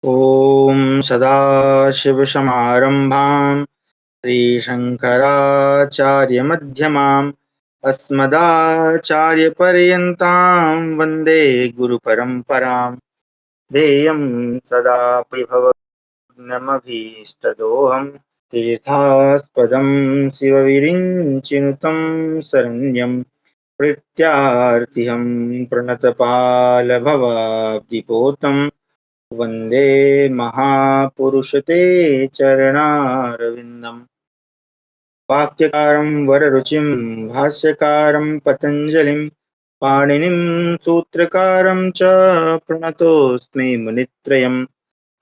ॐ सदाशिवसमारम्भां श्रीशङ्कराचार्यमध्यमाम् अस्मदाचार्यपर्यन्तां वन्दे गुरुपरम्पराम्। ध्येयं सदा परिभवग्नमभीष्टदोहम् तीर्थास्पदं शिवविरिञ्चिनुतं शरण्यं प्रत्यार्तिहं प्रणतपालभवाब्धिपोतम् वन्दे महापुरुष ते चरणारविन्दम्। वाक्यकारं वररुचिं भाष्यकारं पतञ्जलिं पाणिनिं सूत्रकारं च प्रणतोऽस्मि मुनित्रयम्।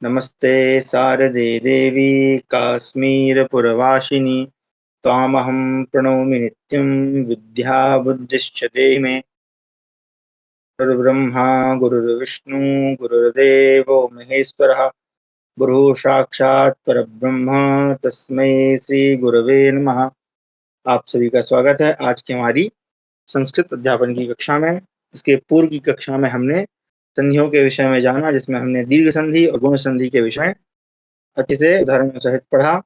नमस्ते शारदे देवी काश्मीरपुरवासिनि त्वामहं प्रणौमि नित्यं विद्याबुद्धिश्च देहि मे। गुरुर्ब्रह्मा गुरुर्विष्णु गुरुर्देवो महेश्वरः गुरु साक्षात् परब्रह्म तस्मै श्री गुरवे नमः। आप सभी का स्वागत है आज की हमारी संस्कृत अध्यापन की कक्षा में। इसके पूर्व की कक्षा में हमने संधियों के विषय में जाना, जिसमें हमने दीर्घ संधि और गुण संधि के विषय अच्छे से उदाहरणों सहित पढ़ा।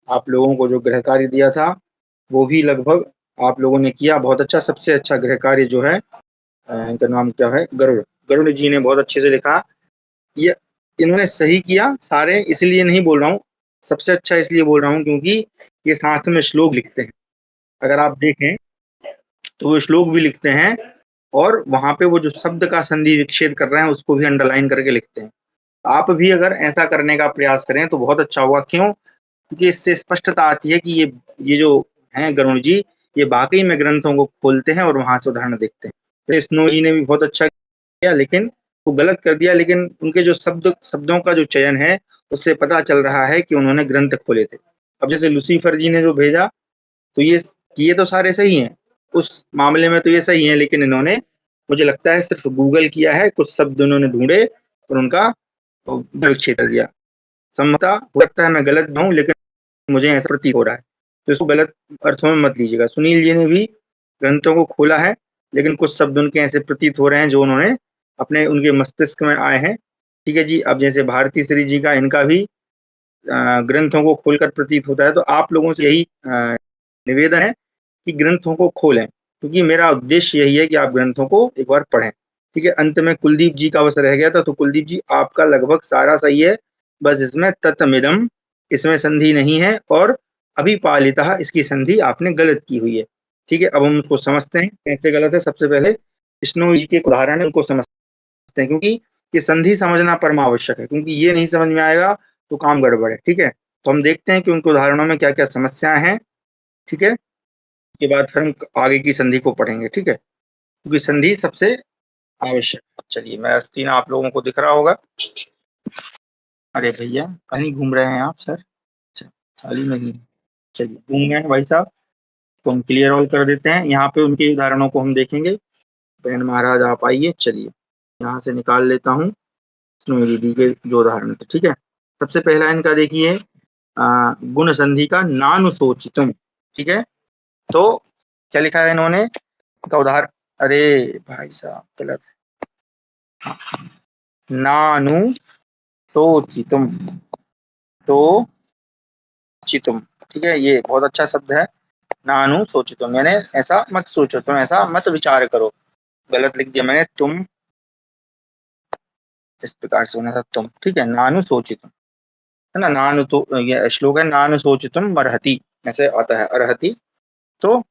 आप लोगों को जो गृह कार्य दिया था वो भी लगभग आप लोगों ने किया बहुत अच्छा। सबसे अच्छा गृह कार्य जो है इनका नाम क्या है, गरुड़। गरुड़ जी ने बहुत अच्छे से लिखा। ये इन्होंने सही किया सारे, इसलिए नहीं बोल रहा हूँ, सबसे अच्छा इसलिए बोल रहा हूँ क्योंकि ये साथ में श्लोक लिखते हैं। अगर आप देखें तो वो श्लोक भी लिखते हैं और वहां पे वो जो शब्द का संधि विच्छेद कर रहे हैं उसको भी अंडरलाइन करके लिखते हैं। आप भी अगर ऐसा करने का प्रयास करें तो बहुत अच्छा होगा। क्यों? क्योंकि इससे स्पष्टता आती है कि ये जो हैं गरुड़ जी, ये वाकई में ग्रंथों को खोलते हैं और वहां से उदाहरण देखते हैं। तो स्नो जी ने भी बहुत अच्छा किया, लेकिन वो गलत कर दिया। लेकिन उनके जो शब्दों का जो चयन है उससे पता चल रहा है कि उन्होंने ग्रंथ खोले थे। अब जैसे लूसीफर जी ने जो भेजा तो ये तो सारे सही हैं, उस मामले में तो ये सही है, लेकिन इन्होंने मुझे लगता है सिर्फ गूगल किया है, कुछ शब्द उन्होंने ढूंढे और उनका विच्छेद कर दिया। सम्मता हो सकता है मैं गलत हूँ, लेकिन मुझे ऐसा प्रतीत हो रहा है, तो इसको गलत अर्थों में मत लीजिएगा। सुनील जी ने भी ग्रंथों को खोला है, लेकिन कुछ शब्द उनके ऐसे प्रतीत हो रहे हैं जो उन्होंने अपने उनके मस्तिष्क में आए हैं। ठीक है जी। अब जैसे भारती श्री जी का, इनका भी ग्रंथों को खोलकर प्रतीत होता है। तो आप लोगों से यही निवेदन है कि ग्रंथों को खोलें, क्योंकि मेरा उद्देश्य यही है कि आप ग्रंथों को एक बार पढ़ें। ठीक है। अंत में कुलदीप जी का अवसर रह गया था, तो कुलदीप जी आपका लगभग सारा सही है, बस इसमें ततमिदम, इसमें संधि नहीं है, और अभिपालितः इसकी संधि आपने गलत की हुई है। ठीक है। अब हम उसको समझते हैं कैसे गलत है। सबसे पहले विष्णु जी के उदाहरण है उनको समझते हैं, क्योंकि ये संधि समझना परम आवश्यक है, क्योंकि ये नहीं समझ में आएगा तो काम गड़बड़ है। ठीक है। तो हम देखते हैं कि उनके उदाहरणों में क्या क्या समस्याएं हैं। ठीक है। उसके बाद फिर हम आगे की संधि को पढ़ेंगे। ठीक है। क्योंकि संधि सबसे आवश्यक है। चलिए, मेरा स्क्रीन आप लोगों को दिख रहा होगा। अरे भैया, कहीं घूम रहे हैं आप सर? अच्छा, थाली में नहीं। चलिए, घूम गए हैं भाई साहब, तो हम क्लियर ऑल कर देते हैं। यहाँ पे उनके उदाहरणों को हम देखेंगे। बहन महाराज आप आइए। चलिए, यहाँ से निकाल लेता हूँ स्नो दीदी के जो उदाहरण थे। ठीक है। सबसे पहला इनका देखिए, गुण संधि का नानुशोचितम। ठीक है। तो क्या लिखा है इन्होंने का उदाहरण? अरे भाई साहब, गलत है। नानु सोचितुम, तो चितुम। ठीक है। ये बहुत अच्छा शब्द है, नानु सोचितुम, यानी ऐसा मत सोचो, तुम ऐसा मत विचार करो। गलत लिख दिया मैंने, तुम इस प्रकार से होना था तुम। ठीक है। नानु सोचितुम है ना। नानु तो ये श्लोक है, नानु सोचितुम अर्हति, ऐसे आता है अर्हति। तो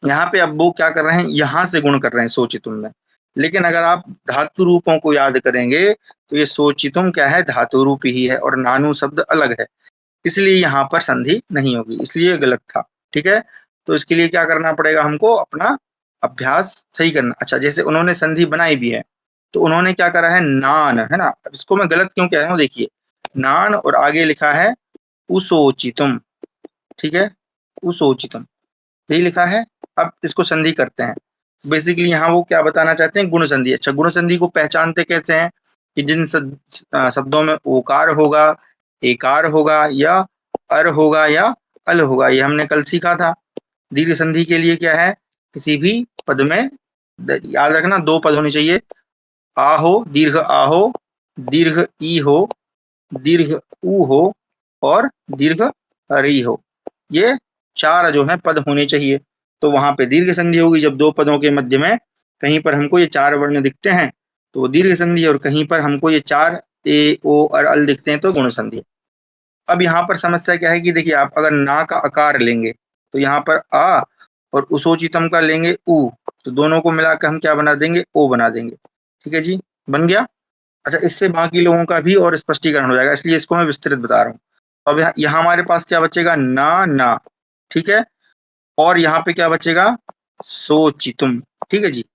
यहाँ पे अब वो क्या कर रहे हैं, यहाँ से गुण कर रहे हैं सोचितुम में। लेकिन अगर आप धातु रूपों को याद करेंगे तो ये सोचितुम क्या है, धातु रूप ही है, और नानु शब्द अलग है, इसलिए यहाँ पर संधि नहीं होगी, इसलिए गलत था। ठीक है। तो इसके लिए क्या करना पड़ेगा, हमको अपना अभ्यास सही करना। अच्छा, जैसे उन्होंने संधि बनाई भी है, तो उन्होंने क्या करा है, नान, है ना। अब इसको मैं गलत क्यों कह रहा हूँ, देखिए, नान और आगे लिखा है उसोचितुम। ठीक है। उसोचितुम यही लिखा है। अब इसको संधि करते हैं। बेसिकली यहाँ वो क्या बताना चाहते हैं, गुण संधि। अच्छा, गुण संधि को पहचानते कैसे हैं कि जिन शब्दों में ओकार होगा, एकार होगा, या अर होगा, या अल होगा, ये हमने कल सीखा था। दीर्घ संधि के लिए क्या है, किसी भी पद में याद रखना दो पद होने चाहिए, आ हो, दीर्घ आ हो, दीर्घ ई हो, दीर्घ ऊ हो और दीर्घ री हो। ये 4 जो है पद होने चाहिए। तो वहां पे दीर्घ संधि होगी जब दो पदों के मध्य में कहीं पर हमको ये 4 वर्ण दिखते हैं तो वो दीर्घ संधि, और कहीं पर हमको ये 4 ए ओ और अल दिखते हैं तो गुण संधि। अब यहाँ पर समस्या क्या है कि देखिए, आप अगर ना का आकार लेंगे तो यहाँ पर आ और उसोचितम का लेंगे ऊ, तो दोनों को मिलाकर हम क्या बना देंगे, ओ बना देंगे। ठीक है जी, बन गया। अच्छा, इससे बाकी लोगों का भी और स्पष्टीकरण हो जाएगा, इसलिए इसको मैं विस्तृत बता रहा हूँ। अब यहाँ हमारे पास क्या बचेगा, ना ना। ठीक है, और यहाँ पे क्या बचेगा, सोचितुम। ठीक है जी,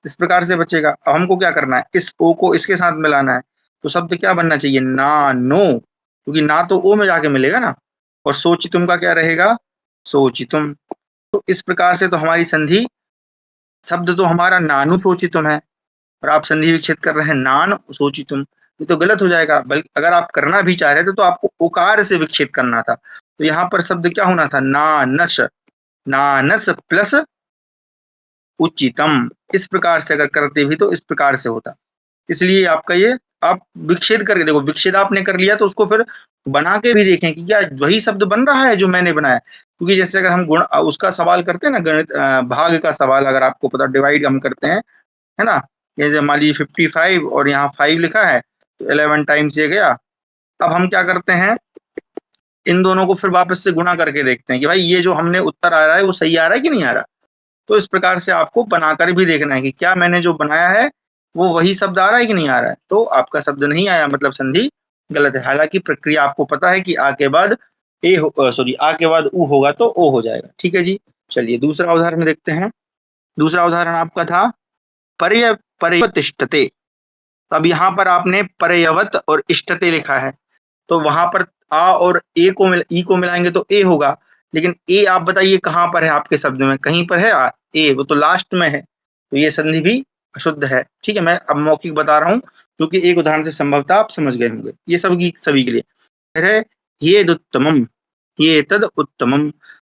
इस प्रकार से बचेगा। अब हमको क्या करना है, इस ओ को इसके साथ मिलाना है, तो शब्द क्या बनना चाहिए, ना नो, क्योंकि ना तो ओ में जाके मिलेगा ना, और सोचितुम का क्या रहेगा, सोचितुम। तो इस प्रकार से तो हमारी संधि, शब्द तो हमारा नानु सोचितुम है, और आप संधि विच्छेद कर रहे हैं नान सोचितुम, ये तो गलत हो जाएगा। बल्कि अगर आप करना भी चाह रहे थे तो आपको उकार से विच्छेद करना था। तो यहाँ पर शब्द क्या होना था, नानस, नानस प्लस उचितम। इस प्रकार से अगर करते भी तो इस प्रकार से होता। इसलिए आपका ये, आप विच्छेद करके देखो, विच्छेद आपने कर लिया तो उसको फिर बना के भी देखें कि क्या वही शब्द बन रहा है जो मैंने बनाया। क्योंकि जैसे अगर हम गुण उसका सवाल करते हैं ना, गणित भाग का सवाल, अगर आपको पता, डिवाइड हम करते हैं, है ना, जैसे मान लीजिए 55 और यहाँ 5 लिखा है तो 11 टाइम्स ये गया। अब हम क्या करते हैं, इन दोनों को फिर वापस से गुणा करके देखते हैं कि भाई ये जो हमने उत्तर आ रहा है वो सही आ रहा है कि नहीं आ रहा। तो इस प्रकार से आपको बनाकर भी देखना है कि क्या मैंने जो बनाया है वो वही शब्द आ रहा है कि नहीं आ रहा है। तो आपका शब्द नहीं आया, मतलब संधि गलत है। हालांकि प्रक्रिया आपको पता है कि आ के बाद आ के बाद ऊ होगा तो ओ हो जाएगा। ठीक है जी, चलिए दूसरा उदाहरण देखते हैं। दूसरा उदाहरण आपका था पर्यवतिष्ठते। अब यहाँ पर आपने पर्यवत और इष्टते लिखा है, तो वहां पर आ और ए को ई को मिलाएंगे तो ए होगा। लेकिन ए आप बताइए कहाँ पर है आपके शब्द में, कहीं पर है ए, वो तो लास्ट में है, तो ये संधि भी अशुद्ध है। ठीक है, मैं अब मौखिक बता रहा हूँ क्योंकि एक उदाहरण से संभवतः आप समझ गए होंगे। ये सभी के लिए है, ये दुत्तमम, ये तद उत्तमम।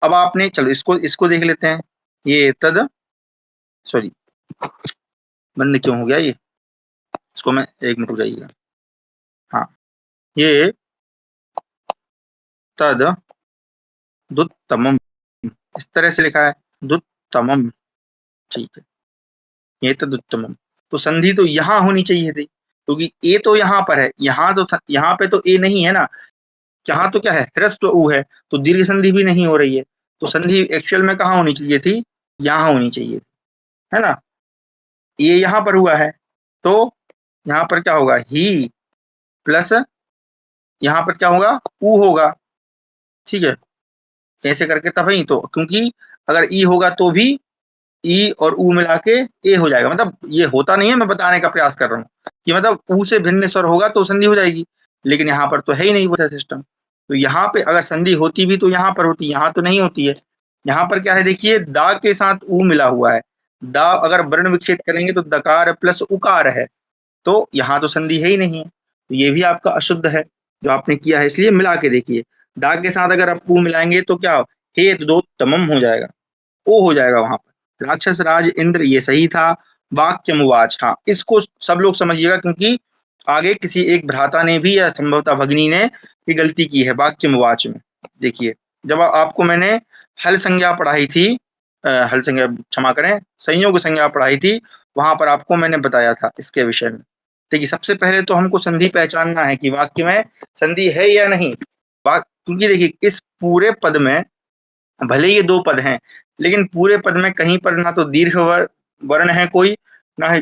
अब आपने, चलो इसको इसको देख लेते हैं। ये तद, सॉरी बंद क्यों हो गया ये, इसको मैं, एक मिनट हो जाइएगा। हाँ, ये तद दुत्तमम, इस तरह से लिखा है, दुत्तमम। ठीक है, ये तद उत्तमम। तो संधि तो यहाँ होनी चाहिए थी, क्योंकि ए तो यहाँ पर है, यहाँ तो यहाँ पे तो ए नहीं है ना, यहाँ तो क्या है, ह्रस्व उ है, तो दीर्घ संधि भी नहीं हो रही है। तो संधि एक्चुअल में कहाँ होनी चाहिए थी, यहाँ होनी चाहिए, है ना। ये यहाँ पर हुआ है, तो यहाँ पर क्या होगा, ही प्लस यहाँ पर क्या होगा, ऊ होगा। ठीक है, ऐसे करके तभी तो, क्योंकि अगर ई होगा तो भी ई और ऊ मिला के ए हो जाएगा। मतलब ये होता नहीं है, मैं बताने का प्रयास कर रहा हूँ कि मतलब ऊ से भिन्न स्वर होगा तो संधि हो जाएगी, लेकिन यहाँ पर तो है ही नहीं वैसा सिस्टम। तो यहाँ पे अगर संधि होती भी तो यहाँ पर होती, यहाँ तो नहीं होती है। यहाँ पर क्या है, देखिए, दा के साथ ऊ मिला हुआ है। दा अगर वर्ण विच्छेद करेंगे तो दकार प्लस उकार है, तो यहाँ तो संधि है ही नहीं है, तो ये भी आपका अशुद्ध है जो आपने किया है। इसलिए मिला के देखिए, दा के साथ अगर आप ऊ मिलाएंगे तो क्या, हे दो तमम हो जाएगा, ओ हो जाएगा वहां पर। राक्षस राज इंद्र, ये सही था। वाक्यमुवाच, हाँ, इसको सब लोग समझिएगा, क्योंकि आगे किसी एक भ्राता ने भी या संभवतः भगिनी ने ये गलती की है वाक्यमुवाच में। देखिए, जब आपको मैंने हल संज्ञा पढ़ाई थी, हल संज्ञा, क्षमा करें, संयोग संज्ञा पढ़ाई थी, वहां पर आपको मैंने बताया था इसके विषय में। देखिए, सबसे पहले तो हमको संधि पहचानना है कि वाक्य में संधि है या नहीं। क्योंकि देखिए, इस पूरे पद में भले ये दो पद हैं, लेकिन पूरे पद में कहीं पर ना तो दीर्घ वर्ण है कोई, ना है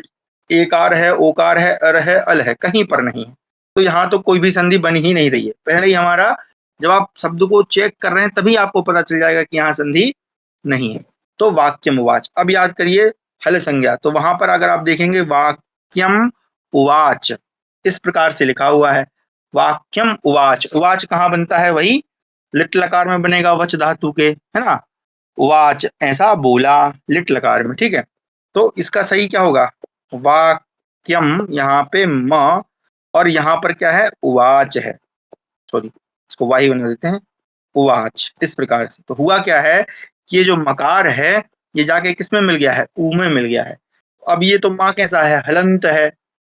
एकार है, ओकार है, अर है, अल है, कहीं पर नहीं है। तो यहाँ तो कोई भी संधि बन ही नहीं रही है। पहले ही हमारा, जब आप शब्द को चेक कर रहे हैं तभी आपको पता चल जाएगा कि यहाँ संधि नहीं है। तो वाक्यम उवाच। अब याद करिए हल संज्ञा, तो वहां पर अगर आप देखेंगे वाक्यम उवाच, इस प्रकार से लिखा हुआ है, वाक्यम उवाच। उवाच कहाँ बनता है, वही लिट लकार में बनेगा, वच धातु के, है ना। उवाच, ऐसा बोला, लिट लकार में। ठीक है, तो इसका सही क्या होगा, वाक्यम, यहाँ पे म, और यहाँ पर क्या है, उवाच है, सॉरी इसको वाही बना देते हैं, उवाच। इस प्रकार से तो हुआ क्या है कि ये जो मकार है ये जाके किस में मिल गया है, ऊ में मिल गया है। अब ये तो माँ कैसा है, हलंत है,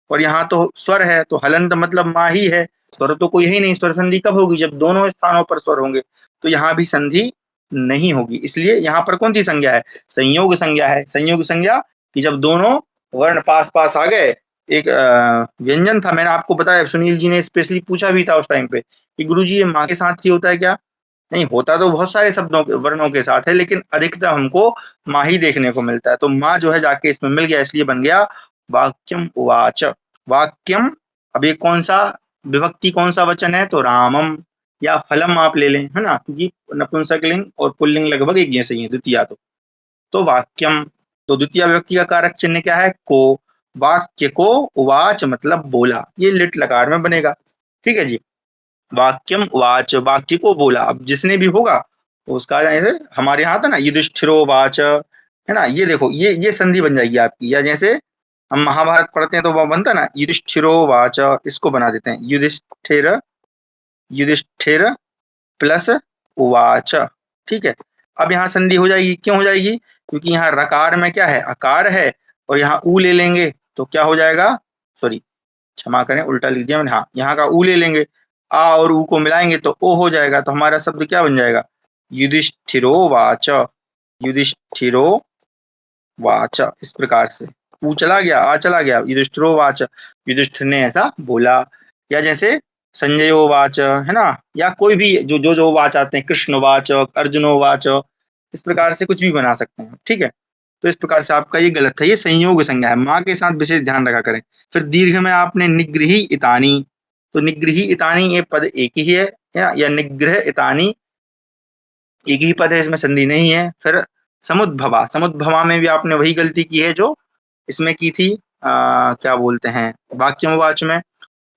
और यहाँ तो स्वर है, तो हलंत मतलब माँ ही है, स्वर तो कोई है ही नहीं, स्वर संधि कब होगी? जब दोनों स्थानों पर स्वर होंगे। तो यहाँ भी संधि नहीं होगी, इसलिए यहाँ पर कौन सी संज्ञा है? संयोग संज्ञा है। संयोग संज्ञा कि जब दोनों वर्ण पास पास आ गए, एक व्यंजन था, मैंने आपको बताया, सुनील जी ने स्पेशली पूछा भी था उस टाइम पे कि गुरुजी ये माँ के साथ ही होता है क्या? नहीं, होता तो बहुत सारे शब्दों के वर्णों के साथ है, लेकिन अधिकतर हमको माँ ही देखने को मिलता है। तो माँ जो है जाके इसमें मिल गया, इसलिए बन गया वाक्यम उवाच। वाक्यम, अब ये कौन सा विभक्ति, कौन सा वचन है? तो रामम या फलम आप ले लें, है ना, क्योंकि नपुंसकलिंग और पुल्लिंग लगभग एक जैसे ही है, द्वितीया तो वाक्यम। तो द्वितीय विभक्ति का कारक चिन्ह क्या है? को। वाक्य को उवाच मतलब बोला, ये लिट लकार में बनेगा। ठीक है जी। वाक्यम उवाच, वाक्य को बोला। अब जिसने भी होगा तो उसका जैसे हमारे यहाँ था ना युधिष्ठिरो वाच, है ना, ये देखो ये संधि बन जाएगी आपकी। या जैसे हम महाभारत पढ़ते हैं तो वो बनता है ना युधिष्ठिरो वाच, इसको बना देते हैं युधिष्ठिर, युधिष्ठिर प्लस उवाच। ठीक है। अब यहाँ संधि हो जाएगी, क्यों हो जाएगी? क्योंकि यहाँ रकार में क्या है? अकार है, और यहाँ ऊ ले लेंगे तो क्या हो जाएगा? सॉरी, क्षमा करें, उल्टा लिख दिया मैंने। हाँ, यहाँ का ऊ ले लेंगे, आ और ऊ को मिलाएंगे तो ओ हो जाएगा। तो हमारा शब्द क्या बन जाएगा? युधिष्ठिरो वाच, युधिष्ठिरो वाच। इस प्रकार से ऊ चला गया, आ चला गया, युधिष्ठिरो वाच, युधिष्ठिर ने ऐसा बोला। या जैसे संजयो वाच, है ना, या कोई भी जो वाच आते हैं, कृष्ण वाच, अर्जुनो वाच, इस प्रकार से कुछ भी बना सकते हैं। ठीक है। तो इस प्रकार से आपका ये गलत है, ये संयोग संज्ञा है, माँ के साथ विशेष ध्यान रखा करें। फिर दीर्घ में आपने निगृही इतानी, तो निगृही इतानी ये पद एक ही है ना, या निग्रह इतानी एक ही पद है, इसमें संधि नहीं है। फिर समुद्भवा, समुद्भवा में भी आपने वही गलती की है जो इसमें की थी, क्या बोलते हैं, वाक्यमवाच में।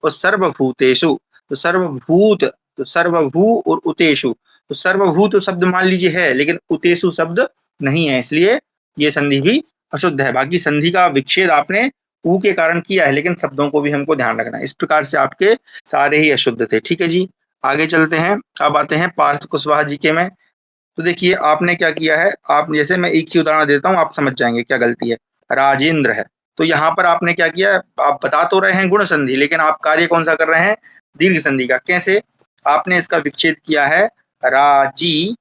और सर्वभूतेषु, तो सर्वभूत, तो सर्वभू और उतेषु, तो सर्वभूत शब्द मान लीजिए है, लेकिन उतेषु शब्द नहीं है, इसलिए ये संधि भी अशुद्ध है। बाकी संधि का विच्छेद आपने ऊ के कारण किया है, लेकिन शब्दों को भी हमको ध्यान रखना है। इस प्रकार से आपके सारे ही अशुद्ध थे। ठीक है जी, आगे चलते हैं। अब आते हैं पार्थ कुशवाहा जी के में। तो देखिए आपने क्या किया है, आप जैसे मैं एक ही उदाहरण देता हूँ, आप समझ जाएंगे क्या गलती है। राजेंद्र है, तो यहाँ पर आपने क्या किया, आप बता तो रहे हैं गुण संधि, लेकिन आप कार्य कौन सा कर रहे हैं? दीर्घ संधि का। कैसे? आपने इसका विच्छेद किया है राजी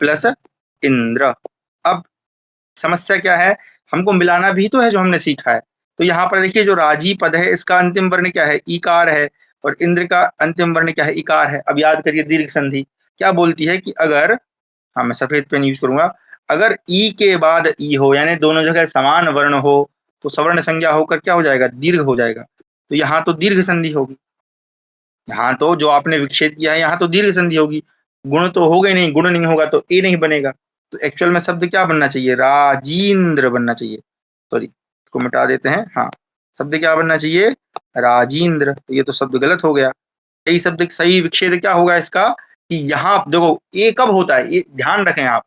प्लस इंद्र। अब समस्या क्या है, हमको मिलाना भी तो है जो हमने सीखा है। तो यहाँ पर देखिए जो राजी पद है इसका अंतिम वर्ण क्या है? ईकार है, और इंद्र का अंतिम वर्ण क्या है? इकार है। अब याद करिए दीर्घ संधि क्या बोलती है कि अगर, हाँ मैं सफेद पेन यूज करूंगा, अगर ई के बाद ई हो, यानी दोनों जगह समान वर्ण हो, तो सवर्ण संज्ञा होकर क्या हो जाएगा? दीर्घ हो जाएगा। तो यहाँ तो दीर्घ संधि होगी, यहाँ तो जो आपने विच्छेद किया है यहाँ तो दीर्घ संधि होगी। गुण तो हो गए नहीं, गुण नहीं होगा तो ए नहीं बनेगा। तो एक्चुअल में शब्द क्या बनना चाहिए? राजींद्र बनना चाहिए। सॉरी, इसको मिटा देते हैं। हाँ, शब्द क्या बनना चाहिए? राजींद्र। तो ये तो शब्द गलत हो गया। सही शब्द, सही विच्छेद क्या होगा इसका? कि यहाँ देखो ए कब होता है, ये ध्यान रखें आप।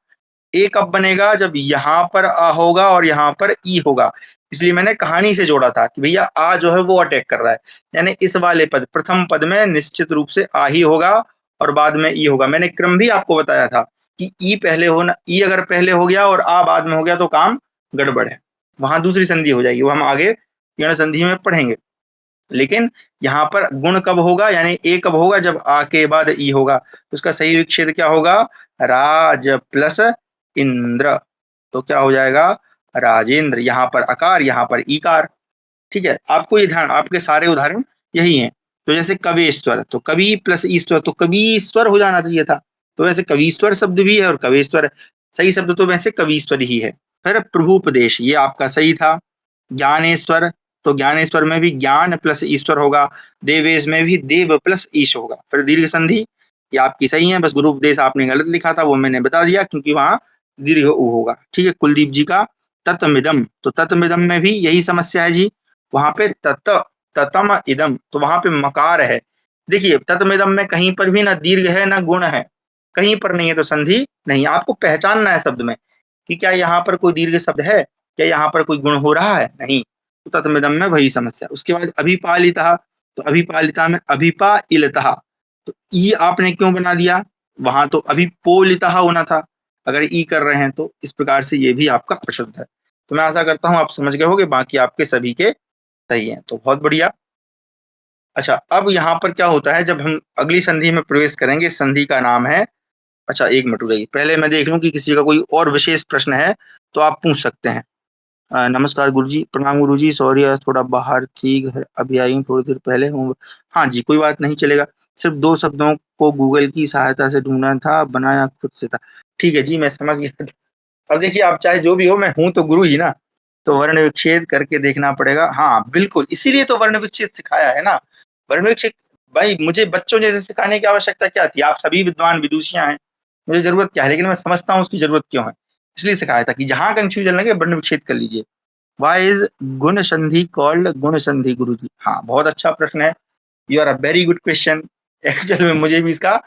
ए कब बनेगा? जब यहाँ पर आ होगा और यहाँ पर ई होगा। इसलिए मैंने कहानी से जोड़ा था कि भैया आ जो है वो अटैक कर रहा है, यानी इस वाले पद, प्रथम पद में निश्चित रूप से आ ही होगा और बाद में ई होगा। मैंने क्रम भी आपको बताया था कि ई पहले होना, ई अगर पहले हो गया और आ बाद में हो गया तो काम गड़बड़ है, वहां दूसरी संधि हो जाएगी, वो हम आगे यण संधि में पढ़ेंगे। लेकिन यहाँ पर गुण कब होगा, यानी ए कब होगा? जब आ के बाद ई होगा। तो उसका सही विच्छेद क्या होगा? राज प्लस इंद्र। तो क्या हो जाएगा? राजेंद्र। यहाँ पर अकार, यहाँ पर ईकार। ठीक है, आपको ये ध्यान, आपके सारे उदाहरण यही हैं। तो जैसे कवेश्वर, तो कवि प्लस ईश्वर, तो कवीश्वर हो जाना चाहिए था। तो वैसे कवीश्वर शब्द भी है और कवेश्वर है। सही शब्द तो वैसे कवीश्वर ही है। फिर प्रभुपदेश, ये आपका सही था। ज्ञानेश्वर, तो ज्ञानेश्वर में भी ज्ञान प्लस ईश्वर होगा। देवेश में भी देव प्लस ईश होगा। फिर दीर्घ संधि, ये आपकी सही है, बस गुरु उपदेश आपने गलत लिखा था, वो मैंने बता दिया क्योंकि वहां दीर्घ उ होगा। ठीक है, कुलदीप जी का तत्मिदम, तो तत्मिदम में भी यही समस्या है जी। वहां पे ततम इदम, तो वहां पे मकार है। देखिए तत्मिदम में कहीं पर भी ना दीर्घ है ना गुण है, कहीं पर नहीं है, तो संधि नहीं। आपको पहचानना है शब्द में कि क्या यहाँ पर कोई दीर्घ शब्द है, क्या यहाँ पर कोई गुण हो रहा है? नहीं। तो तत्मिदम में वही समस्या। उसके बाद अभिपालिता, तो अभिपालिता में अभिपालिता, तो ई आपने क्यों बना दिया? वहां तो अभिपोलिता होना था अगर ई कर रहे हैं तो। इस प्रकार से ये भी आपका अशुद्ध है। तो मैं आशा करता हूं आप समझ गए होंगे, बाकी आपके सभी के सही है, तो बहुत बढ़िया। अच्छा, अब यहाँ पर क्या होता है, जब हम अगली संधि में प्रवेश करेंगे, इस संधि का नाम है, अच्छा 1 मिनट रुक जाइए, पहले मैं देख लूँ कि किसी का कोई और विशेष प्रश्न है तो आप पूछ सकते हैं। नमस्कार गुरुजी, प्रणाम गुरुजी, सॉरी आज थोड़ा बाहर थी, घर अभी आई हूँ थोड़ी देर पहले हूँ। हाँ जी, कोई बात नहीं, चलेगा। सिर्फ 2 शब्दों को गूगल की सहायता से ढूँढना था, बनाया खुद से था। ठीक है जी, मैं समझ गया। अब देखिए, आप चाहे जो भी हो, मैं हूँ तो गुरु ही ना, तो वर्ण विच्छेद करके देखना पड़ेगा। हाँ, बिल्कुल, इसीलिए तो वर्ण विच्छेद सिखाया है ना। वर्ण विच्छेद, भाई मुझे बच्चों जैसे सिखाने की आवश्यकता क्या थी? आप सभी विद्वान विदुषियाँ हैं, मुझे ज़रूरत क्या है? लेकिन मैं समझता हूँ उसकी ज़रूरत क्यों है, इसलिए सिखाया था कि जहाँ कन्फ्यूजन लगे वर्ण विच्छेद कर लीजिए। व्हाई इज़ गुण संधि कॉल्ड गुण संधि गुरुजी? हाँ, बहुत अच्छा प्रश्न है। You are a very good question. Actual में मुझे भी इसका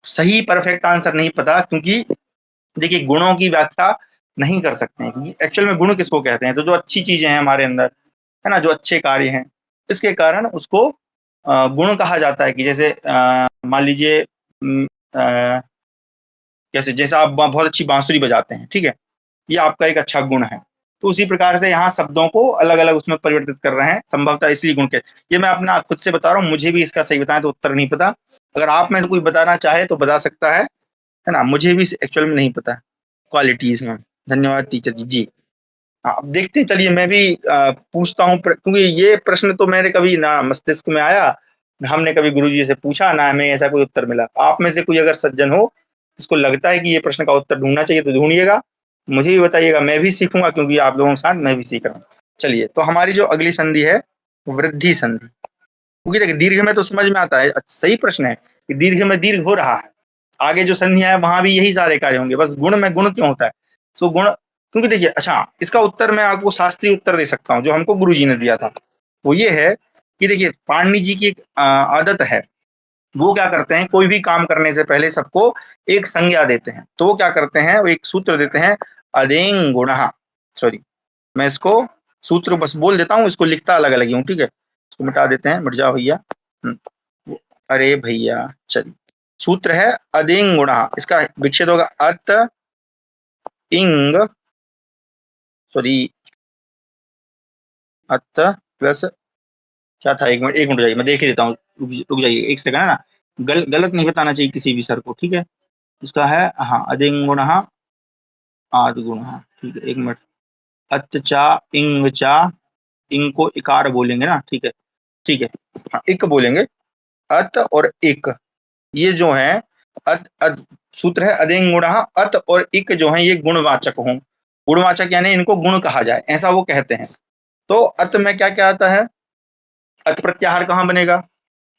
सही परफेक्ट आंसर नहीं पता, क्योंकि देखिए गुणों की व्याख्या नहीं कर सकते हैं, क्योंकि एक्चुअल में गुण किसको कहते हैं? तो जो अच्छी चीजें हैं हमारे अंदर, है ना, जो अच्छे कार्य हैं, इसके कारण उसको गुण कहा जाता है। कि जैसे मान लीजिए जैसे जैसे आप बहुत अच्छी बांसुरी बजाते हैं, ठीक है, ये आपका एक अच्छा गुण है। तो उसी प्रकार से यहाँ शब्दों को अलग अलग उसमें परिवर्तित कर रहे हैं, संभवतः इसलिए गुण के। ये मैं अपना खुद से बता रहा हूँ, मुझे भी इसका सही बताएं तो उत्तर नहीं पता। अगर आप में से कोई बताना चाहे तो बता सकता है ना, मुझे भी एक्चुअल में नहीं पता। क्वालिटीज में धन्यवाद टीचर जी। जी हाँ, अब देखते हैं, चलिए मैं भी पूछता हूँ, क्योंकि ये प्रश्न तो मेरे कभी ना मस्तिष्क में आया, ना हमने कभी गुरुजी से पूछा, ना हमें ऐसा कोई उत्तर मिला। आप में से कोई अगर सज्जन हो, इसको लगता है कि ये प्रश्न का उत्तर ढूंढना चाहिए तो ढूंढिएगा, मुझे भी बताइएगा, मैं भी सीखूंगा, क्योंकि आप लोगों के साथ मैं भी सीख रहा हूँ। चलिए, तो हमारी जो अगली संधि है, वृद्धि संधि। क्योंकि देखिए दीर्घ में तो समझ में आता है, सही प्रश्न है कि दीर्घ में दीर्घ हो रहा है, आगे जो संधियां है वहां भी यही सारे कार्य होंगे, बस गुण में गुण क्यों होता है? सो गुण, क्योंकि देखिए, अच्छा इसका उत्तर मैं आपको शास्त्रीय उत्तर दे सकता हूँ जो हमको गुरुजी ने दिया था। वो ये है कि देखिए पाणिनि जी की एक आदत है, वो क्या करते हैं, कोई भी काम करने से पहले सबको एक संज्ञा देते हैं। तो वो क्या करते हैं, वो एक सूत्र देते हैं, अदेंग गुण, सॉरी मैं इसको सूत्र बस बोल देता हूँ, इसको लिखता अलग अलग ही हूँ, ठीक है, इसको मिटा देते हैं, मिट जाओ भैया। अरे भैया, चलिए, सूत्र है अदिंग गुण, इसका विच्छेद होगा अत इंग, सॉरी अत प्लस, क्या था, एक मिनट जाइए, मैं देख लेता हूँ, रुक जाइए एक सेकंड, है ना, गलत नहीं बताना चाहिए किसी भी सर को, ठीक है। इसका है, हाँ, अदिंग गुण आदि गुण, ठीक है, एक मिनट। अत चा इंग चा, इंग को इकार बोलेंगे ना, ठीक है, ठीक है, हाँ इक बोलेंगे, अत और इक, ये जो है अत सूत्र है अदेंग गुण, अत और इक जो है ये गुणवाचक हों, गुणवाचक यानी इनको गुण कहा जाए, ऐसा वो कहते हैं। तो अत में क्या क्या आता है, अत प्रत्याहार कहाँ बनेगा?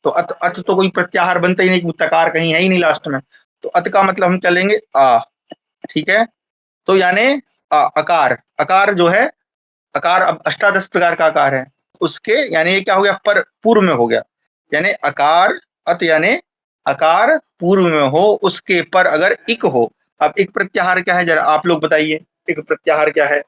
तो अत अत तो कोई प्रत्याहार बनता ही नहीं, तकार कहीं है ही नहीं लास्ट में। तो अत का मतलब हम क्या लेंगे, आ, ठीक है। तो यानी अकार, अकार जो है, अकार अब अष्टादश प्रकार का आकार है, उसके यानी ये क्या हो गया, पर पूर्व में हो गया, यानी अकार, अत यानी अकार पूर्व में हो, उसके पर अगर इक हो। अब एक प्रत्याहार क्या है, जरा आप लोग बताइए, एक प्रत्याहार क्या है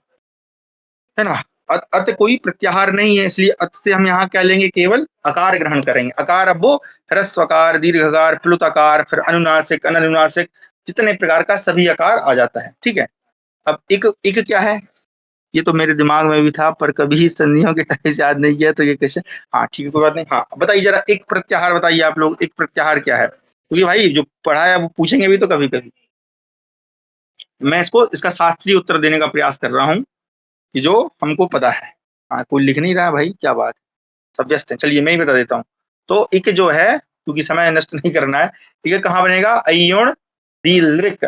ना? अत कोई प्रत्याहार नहीं है, इसलिए अत से हम यहाँ क्या लेंगे, केवल अकार ग्रहण करेंगे। अकार अब वो ह्रस्वकार, दीर्घकार, प्लुत आकार, फिर अनुनासिक, अननुनासिक, जितने प्रकार का सभी आकार आ जाता है, ठीक है। अब एक क्या है, ये तो मेरे दिमाग में भी था, पर कभी संधियों के टाइम से याद नहीं किया, तो ये क्वेश्चन, हाँ ठीक है, कोई बात नहीं। हाँ बताइए जरा, एक प्रत्याहार बताइए आप लोग, एक प्रत्याहार क्या है, क्योंकि भाई जो पढ़ा है वो पूछेंगे भी तो कभी कभी। मैं इसको इसका शास्त्रीय उत्तर देने का प्रयास कर रहा हूँ कि जो हमको पता है। हाँ, कोई लिख नहीं रहा है भाई, क्या बात, सब व्यस्त है, चलिए मैं ही बता देता हूँ। तो एक जो है, क्योंकि समय नष्ट नहीं करना है, ठीक, कहाँ बनेगा, अयुण दीर्घ।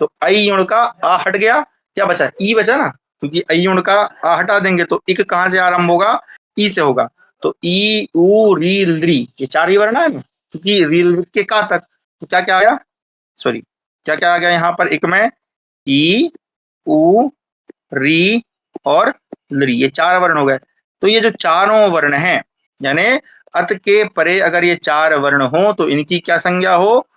तो अयुण का आ हट गया, क्या बचा, ई बचा ना, क्योंकि अयुण का आ हटा देंगे तो इक कहाँ से आरंभ होगा, ई से होगा। तो ई उ री ली, ये चार ही वर्ण है ना, क्योंकि रील के का तक, तो क्या क्या आया, सॉरी क्या क्या आ गया यहाँ पर, एक में ई उ री और लरी, ये चार वर्ण हो गए। तो ये जो चारों वर्ण हैं, यानी अत के परे अगर ये चार वर्ण हो तो इनकी क्या संज्ञा हो,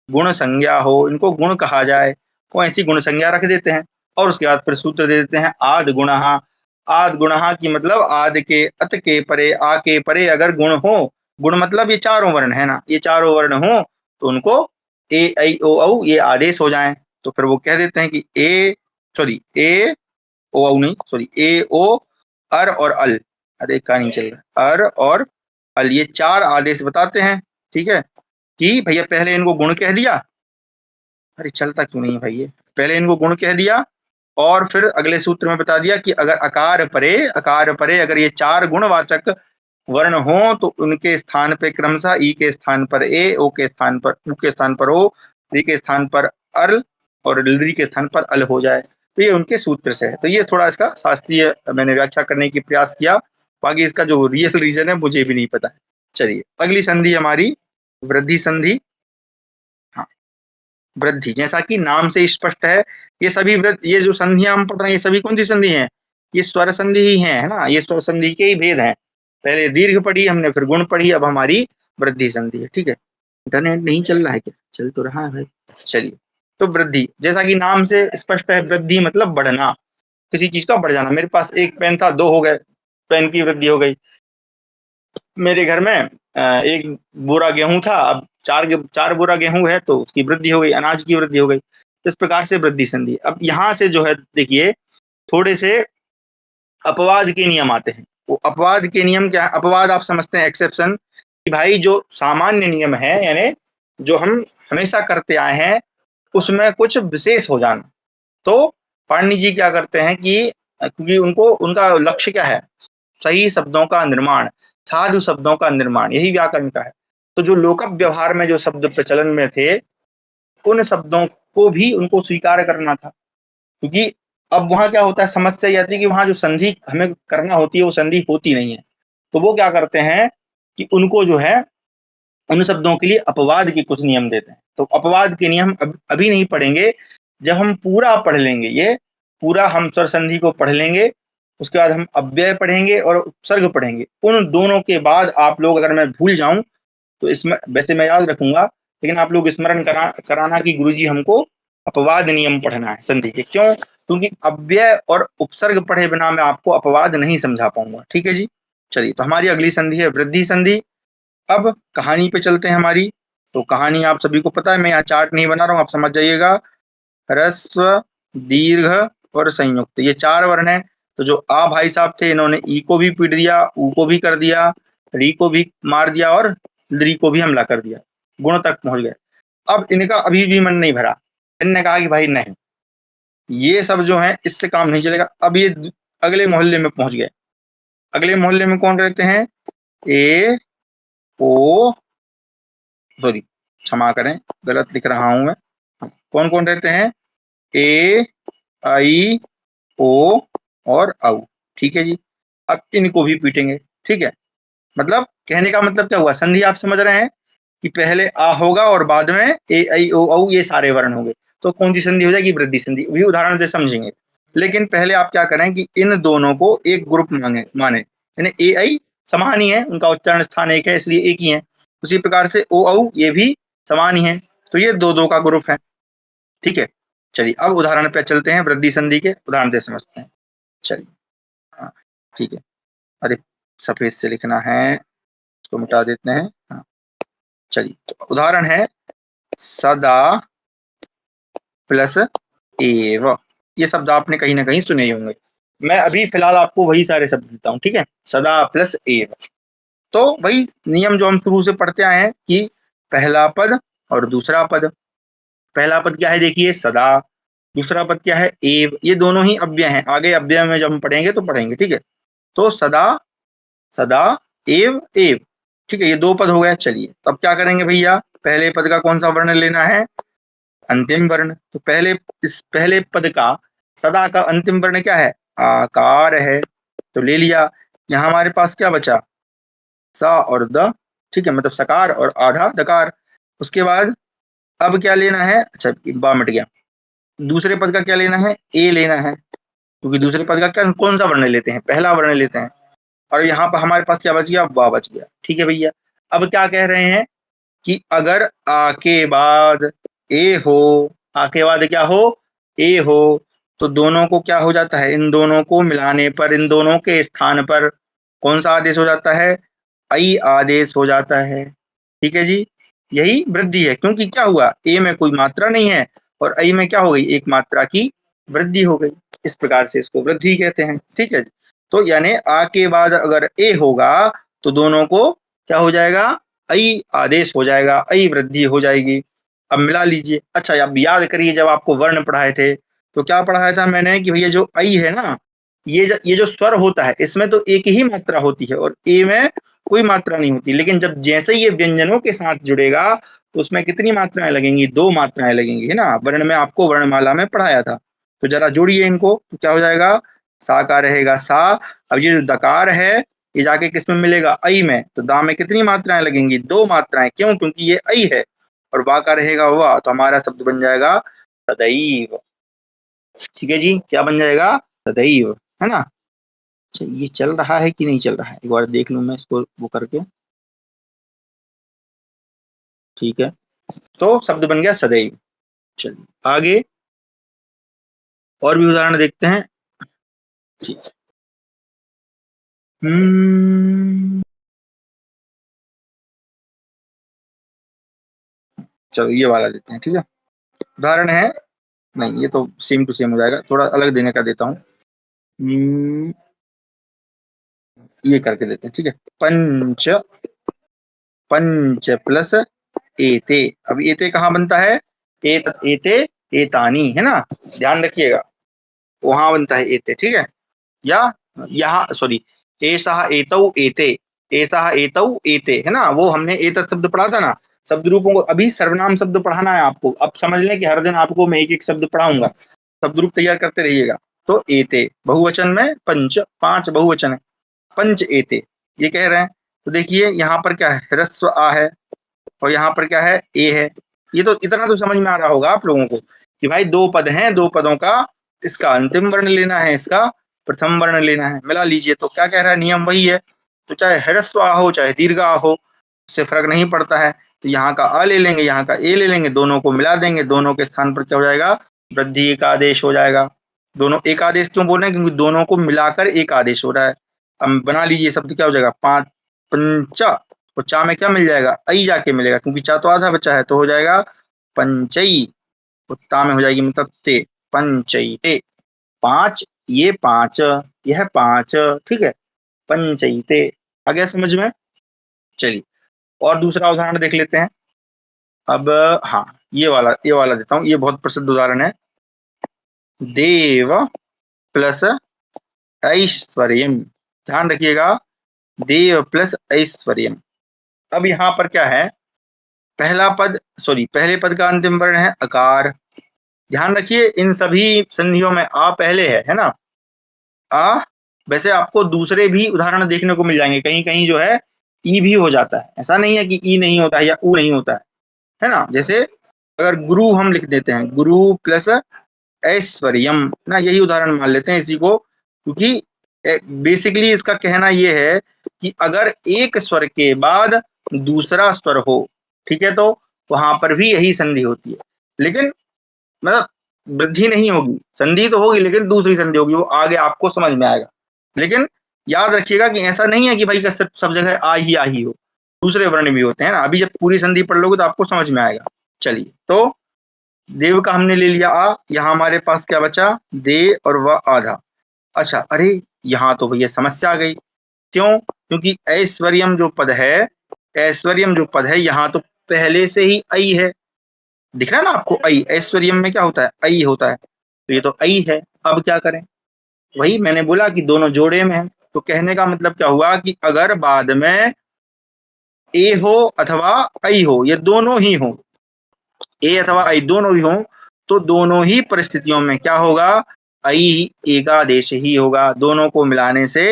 गुण संज्ञा हो, इनको गुण कहा जाए, वो ऐसी गुण संज्ञा रख देते हैं। और उसके बाद फिर सूत्र दे देते हैं आद गुणहा। आद गुणहा की मतलब आद के, अत के परे, आ के परे अगर गुण हो, गुण मतलब ये चारों वर्ण है ना, ये चारों वर्ण हो तो उनको ए ऐ ओ औ ये आदेश हो जाए। तो फिर वो कह देते हैं कि ए, सॉरी ए ओ औ नहीं, सॉरी ए ओ अर और अल, अरे का नहीं चल रहा, अर और अल, ये 4 आदेश बताते हैं, ठीक है, कि भैया पहले इनको गुण कह दिया, अरे चलता क्यों नहीं है भाई ये, पहले इनको गुण कह दिया और फिर अगले सूत्र में बता दिया कि अगर अकार परे अगर ये 4 गुणवाचक वर्ण हो तो उनके स्थान पे क्रमशः ई के स्थान पर ए, ओ के स्थान पर उ के स्थान पर ओ, री के स्थान पर अर्ल और री के स्थान पर अल हो जाए। तो ये उनके सूत्र से है। तो ये थोड़ा इसका शास्त्रीय मैंने व्याख्या करने की प्रयास किया, बाकी इसका जो रियल रीजन है मुझे भी नहीं पता है। चलिए अगली संधि हमारी वृद्धि संधि। हाँ, वृद्धि, जैसा कि नाम से स्पष्ट है, ये सभी ये जो संधियां हम पढ़ रहे हैं ये सभी कौन सी संधि हैं, ये स्वर संधि ही है ना, ये स्वर संधि के ही भेद हैं। पहले दीर्घ पढ़ी हमने, फिर गुण पढ़ी, अब हमारी वृद्धि संधि है, ठीक है। इंटरनेट नहीं चल रहा है क्या, चल तो रहा है भाई। चलिए, तो वृद्धि, जैसा कि नाम से स्पष्ट है, वृद्धि मतलब बढ़ना, किसी चीज का बढ़ जाना। मेरे पास एक पेन था, 2 हो गए, पेन की वृद्धि हो गई। मेरे घर में एक बोरा गेहूं था, अब 4 बोरा गेहूं है तो उसकी वृद्धि हो गई, अनाज की वृद्धि हो गई। इस प्रकार से वृद्धि संधि। अब यहाँ से जो है देखिए, थोड़े से अपवाद के नियम आते हैं। वो अपवाद के नियम क्या है, अपवाद आप समझते हैं एक्सेप्शन, कि भाई जो सामान्य नियम है यानी जो हम हमेशा करते आए हैं उसमें कुछ विशेष हो जाना। तो पाणिनि जी क्या करते हैं कि क्योंकि उनको उनका लक्ष्य क्या है, सही शब्दों का निर्माण, साधु शब्दों का निर्माण, यही व्याकरण का है। तो जो लोक व्यवहार में जो शब्द प्रचलन में थे उन शब्दों को भी उनको स्वीकार करना था, क्योंकि अब वहां क्या होता है, समस्या ये आती है कि वहां जो संधि हमें करना होती है वो संधि होती नहीं है। तो वो क्या करते हैं कि उनको जो है उन शब्दों के लिए अपवाद के कुछ नियम देते हैं। तो अपवाद के नियम अभी नहीं पढ़ेंगे, जब हम पूरा पढ़ लेंगे, ये पूरा हम स्वर संधि को पढ़ लेंगे, उसके बाद हम अव्यय पढ़ेंगे और उपसर्ग पढ़ेंगे। उन दोनों के बाद आप लोग, अगर मैं भूल जाऊं तो इसमें, वैसे मैं याद रखूंगा, लेकिन आप लोग स्मरण कराना कि गुरुजी हमको अपवाद नियम पढ़ना है संधि के। क्यों? क्योंकि अव्यय और उपसर्ग पढ़े बिना मैं आपको अपवाद नहीं समझा पाऊंगा, ठीक है जी। चलिए, तो हमारी अगली संधि है वृद्धि संधि। अब कहानी पे चलते हैं हमारी। तो कहानी आप सभी को पता है, मैं यहाँ चार्ट नहीं बना रहा हूँ, आप समझ जाइएगा। ह्रस्व, दीर्घ और संयुक्त, ये 4 वर्ण है। तो जो आ भाई साहब थे इन्होंने ई को भी पीट दिया, ऊ को भी कर दिया, री को भी मार दिया और ली को भी हमला कर दिया, गुण तक पहुंच गए। अब इनका अभी भी मन नहीं भरा, इनने कहा कि भाई नहीं, ये सब जो है इससे काम नहीं चलेगा। अब ये अगले मोहल्ले में पहुंच गए। अगले मोहल्ले में कौन रहते हैं, ए ओ, सॉरी क्षमा करें गलत लिख रहा हूं मैं, कौन कौन रहते हैं, ए आई ओ और औ, ठीक है जी। अब इनको भी पीटेंगे, ठीक है। मतलब कहने का मतलब क्या हुआ, संधि आप समझ रहे हैं कि पहले आ होगा और बाद में ए आई ओ औ ये सारे वर्ण होंगे, तो कौन सी संधि हो जाएगी, वृद्धि संधि। भी उदाहरण से समझेंगे, लेकिन पहले आप क्या करें कि इन दोनों को एक ग्रुप माने, यानी ए आई समान ही है, उनका उच्चारण स्थान एक है इसलिए एक ही है। उसी प्रकार से ओ औ ये भी समान ही है, तो ये दो दो का ग्रुप है, ठीक है। चलिए अब उदाहरण पे चलते हैं, वृद्धि संधि के उदाहरण से समझते हैं। चलिए, हाँ ठीक है, अरे सफेद से लिखना है, इसको मिटा देते हैं। हाँ चलिए, तो उदाहरण है सदा प्लस एव, ये शब्द आपने कहीं ना कहीं सुने ही होंगे। मैं अभी फिलहाल आपको वही सारे शब्द देता हूँ, ठीक है, सदा प्लस एव। तो वही नियम जो हम शुरू से पढ़ते आए हैं कि पहला पद और दूसरा पद। पहला पद क्या है देखिए, सदा, दूसरा पद क्या है, एव, ये दोनों ही अव्यय हैं, आगे अव्यय में जब हम पढ़ेंगे तो पढ़ेंगे, ठीक है। तो सदा, सदा, एव, एव, ठीक है, ये 2 पद हो गए। चलिए तब क्या करेंगे भैया, पहले पद का कौन सा वर्ण लेना है, अंतिम वर्ण। तो इस पहले पद का सदा का अंतिम वर्ण क्या है, आकार है, तो ले लिया। यहाँ हमारे पास क्या बचा, सा और द, ठीक है, मतलब सकार और आधा दकार। उसके बाद अब क्या लेना है, अच्छा बा मिट गया, दूसरे पद का क्या लेना है, ए लेना है, क्योंकि दूसरे पद का क्या कौन सा वर्ण लेते हैं, पहला वर्ण लेते हैं। और यहाँ पर हमारे पास क्या बच गया, वाह बच गया, ठीक है भैया। अब क्या कह रहे हैं कि अगर आ के बाद ए हो, आ के बाद क्या हो, ए हो, तो दोनों को क्या हो जाता है, इन दोनों को मिलाने पर इन दोनों के स्थान पर कौन सा आदेश हो जाता है, आई आदेश हो जाता है, ठीक है जी। यही वृद्धि है, क्योंकि क्या हुआ, ए में कोई मात्रा नहीं है और आई में क्या हो गई, एक मात्रा की वृद्धि हो गई, इस प्रकार से इसको वृद्धि कहते हैं, ठीक है। तो यानी आ के बाद अगर ए होगा तो दोनों को क्या हो जाएगा, ऐ आदेश हो जाएगा, ऐ वृद्धि हो जाएगी। अब मिला लीजिए। अच्छा, अब याद करिए जब आपको वर्ण पढ़ाए थे तो क्या पढ़ाया था मैंने कि भैया जो ऐ है ना, ये जो स्वर होता है इसमें तो एक ही मात्रा होती है और ए में कोई मात्रा नहीं होती, लेकिन जब जैसे ये व्यंजनों के साथ जुड़ेगा तो उसमें कितनी मात्राएं लगेंगी, 2 मात्राएं लगेंगी, है ना। वर्ण में आपको वर्णमाला में पढ़ाया था। तो जरा जोड़िए इनको, तो क्या हो जाएगा, सा का रहेगा सा। अब ये जो दकार है ये जाके किस में मिलेगा, ऐ में, तो दा में कितनी मात्राएं लगेंगी, 2 मात्राएं, क्यों, क्योंकि ये ऐ है। और वा का रहेगा वा, तो हमारा शब्द बन जाएगा सदैव। ठीक है जी, क्या बन जाएगा, सदैव, है ना। अच्छा, ये चल रहा है कि नहीं चल रहा है, एक बार देख लूं मैं इसको वो करके। ठीक है, तो शब्द बन गया सदैव। चलिए आगे और भी उदाहरण देखते हैं। ठीक। चलो ये वाला देते हैं, ठीक है। उदाहरण है, नहीं ये तो सेम टू सेम हो जाएगा, थोड़ा अलग देने का देता हूँ। ये करके देते हैं, ठीक है। पंच, पंच प्लस एते। अब एते कहाँ बनता है, एते एतानी, है ना, ध्यान रखिएगा, वहां बनता है एते, ठीक है। या यहाँ सॉरी, एषः एतौ एते, एषः एतौ एते, है ना, वो हमने एतत् शब्द पढ़ा था ना। शब्द रूपों को अभी सर्वनाम शब्द पढ़ाना है आपको। अब समझ लें कि हर दिन आपको मैं एक एक शब्द पढ़ाऊंगा, शब्द रूप तैयार करते रहिएगा। तो एते बहुवचन में पंच, 5 बहुवचन है, पंच एते ये कह रहे हैं। तो देखिए यहाँ पर क्या है, ह्रस्व आ है और यहाँ पर क्या है, ए है। ये तो इतना तो समझ में आ रहा होगा आप लोगों को कि भाई 2 पद हैं, 2 पदों का इसका अंतिम वर्ण लेना है, इसका प्रथम वर्ण लेना है। मिला लीजिए, तो क्या कह रहा है, नियम वही है। तो चाहे ह्रस्व आ हो चाहे दीर्घ आ हो, उससे फर्क नहीं पड़ता है। तो यहाँ का अ ले लेंगे, यहाँ का ए ले लेंगे, दोनों को मिला देंगे, दोनों के स्थान पर क्या हो जाएगा, वृद्धि एक आदेश हो जाएगा। दोनों एक आदेश क्यों बोल रहे हैं, क्योंकि दोनों को मिलाकर एक आदेश हो रहा है। अब बना लीजिए शब्द, क्या हो जाएगा, पांच पंचा, और चा में क्या मिल जाएगा, ऐ जाके मिलेगा, क्योंकि चा तो आधा बचा है, तो हो जाएगा पंचई। ता में हो जाएगी मतलब ते, पंचईते, 5, ये 5, यह 5, ठीक है, पंचईते। आ गया समझ में। चलिए और दूसरा उदाहरण देख लेते हैं। अब हाँ, ये वाला देता हूँ, ये बहुत प्रसिद्ध उदाहरण है। देव प्लस ऐश्वर्यम, ध्यान रखिएगा, देव प्लस ऐश्वर्यम। अब यहाँ पर क्या है, पहले पद का अंतिम वर्ण है अकार। ध्यान रखिए इन सभी संधियों में आ पहले है ना। आ, वैसे आपको दूसरे भी उदाहरण देखने को मिल जाएंगे, कहीं कहीं जो है ई भी हो जाता है, ऐसा नहीं है कि ई नहीं होता है या ऊ नहीं होता है ना। जैसे अगर गुरु हम लिख देते हैं, गुरु प्लस ऐश्वर्यम ना, यही उदाहरण मान लेते हैं इसी को, क्योंकि बेसिकली इसका कहना यह है कि अगर एक स्वर के बाद दूसरा स्वर हो, ठीक है, तो वहां पर भी यही संधि होती है, लेकिन मतलब वृद्धि नहीं होगी, संधि तो होगी लेकिन दूसरी संधि होगी, वो आगे आपको समझ में आएगा। लेकिन याद रखिएगा कि ऐसा नहीं है कि भाई का सब जगह आ ही हो, दूसरे वर्ण भी होते हैं ना। अभी जब पूरी संधि पढ़ लोगे तो आपको समझ में आएगा। चलिए, तो देव का हमने ले लिया आ, यहाँ हमारे पास क्या बचा, दे और वह आधा। अच्छा, अरे यहाँ तो भैया समस्या आ गई, क्यों, क्योंकि ऐश्वर्यम जो पद है, ऐश्वर्यम जो पद है यहाँ तो पहले से ही ऐ है, दिख रहा है ना आपको, ऐ, ऐश्वर्यम में क्या होता है, ऐ होता है, तो ये तो ऐ है। अब क्या करें, वही मैंने बोला कि दोनों जोड़े में है। तो कहने का मतलब क्या हुआ कि अगर बाद में ए हो अथवा ऐ हो, ये दोनों ही हो, ए अथवा ऐ दोनों ही हो, तो दोनों ही परिस्थितियों में क्या होगा, ऐ एकादेश ही होगा, दोनों को मिलाने से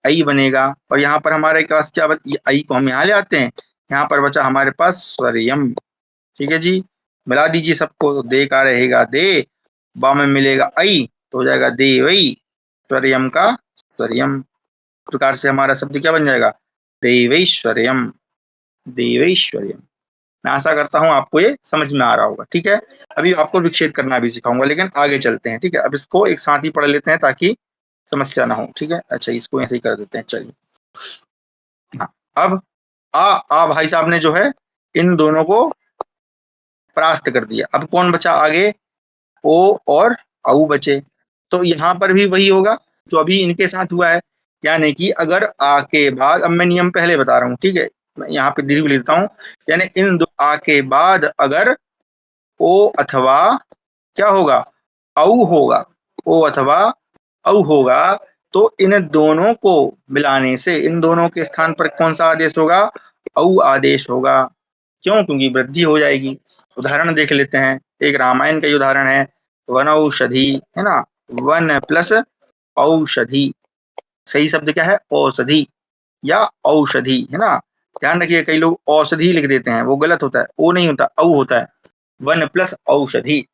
ऐ बनेगा। और यहाँ पर हमारे पास क्या ऐ को हम यहाँ ले आते हैं, यहाँ पर बचा हमारे पास स्वरियम। ठीक है जी, मिला दीजिए सबको, तो दे का रहेगा दे, बा में मिलेगा ऐ, तो हो जाएगा दे वही, स्वरियम का स्वरियम। प्रकार से हमारा शब्द क्या बन जाएगा, देवैश्वर्यम, देवैश्वर्यम। मैं आशा करता हूँ आपको ये समझ में आ रहा होगा। ठीक है, अभी आपको विच्छेद करना भी सिखाऊंगा, लेकिन आगे चलते हैं। ठीक है, अब इसको एक साथ ही पढ़ लेते हैं ताकि समस्या ना हो। ठीक है, अच्छा इसको ऐसे ही कर देते हैं। चलिए, हाँ, अब आ भाई साहब ने जो है इन दोनों को परास्त कर दिया। अब कौन बचा आगे, ओ और औ बचे। तो यहाँ पर भी वही होगा जो अभी इनके साथ हुआ है, यानी कि अगर आ के बाद, अब मैं नियम पहले बता रहा हूँ, ठीक है, मैं यहाँ पे दीर्घ लिखता हूँ, यानी इन दो आ के बाद अगर ओ अथवा क्या होगा, औ होगा, ओ अथवा औ होगा, तो इन दोनों को मिलाने से इन दोनों के स्थान पर कौन सा आदेश होगा, औ आदेश होगा। क्यों? क्योंकि वृद्धि हो जाएगी। उदाहरण देख लेते हैं, एक रामायण का उदाहरण है, वनौषधि, है ना, वन प्लस औषधि, सही शब्द क्या है, औषधि या औषधि, है ना। ध्यान रखिए, कई लोग औषधि लिख देते हैं, वो गलत होता है, ओ नहीं होता, औ होता है, वन प्लस औषधि।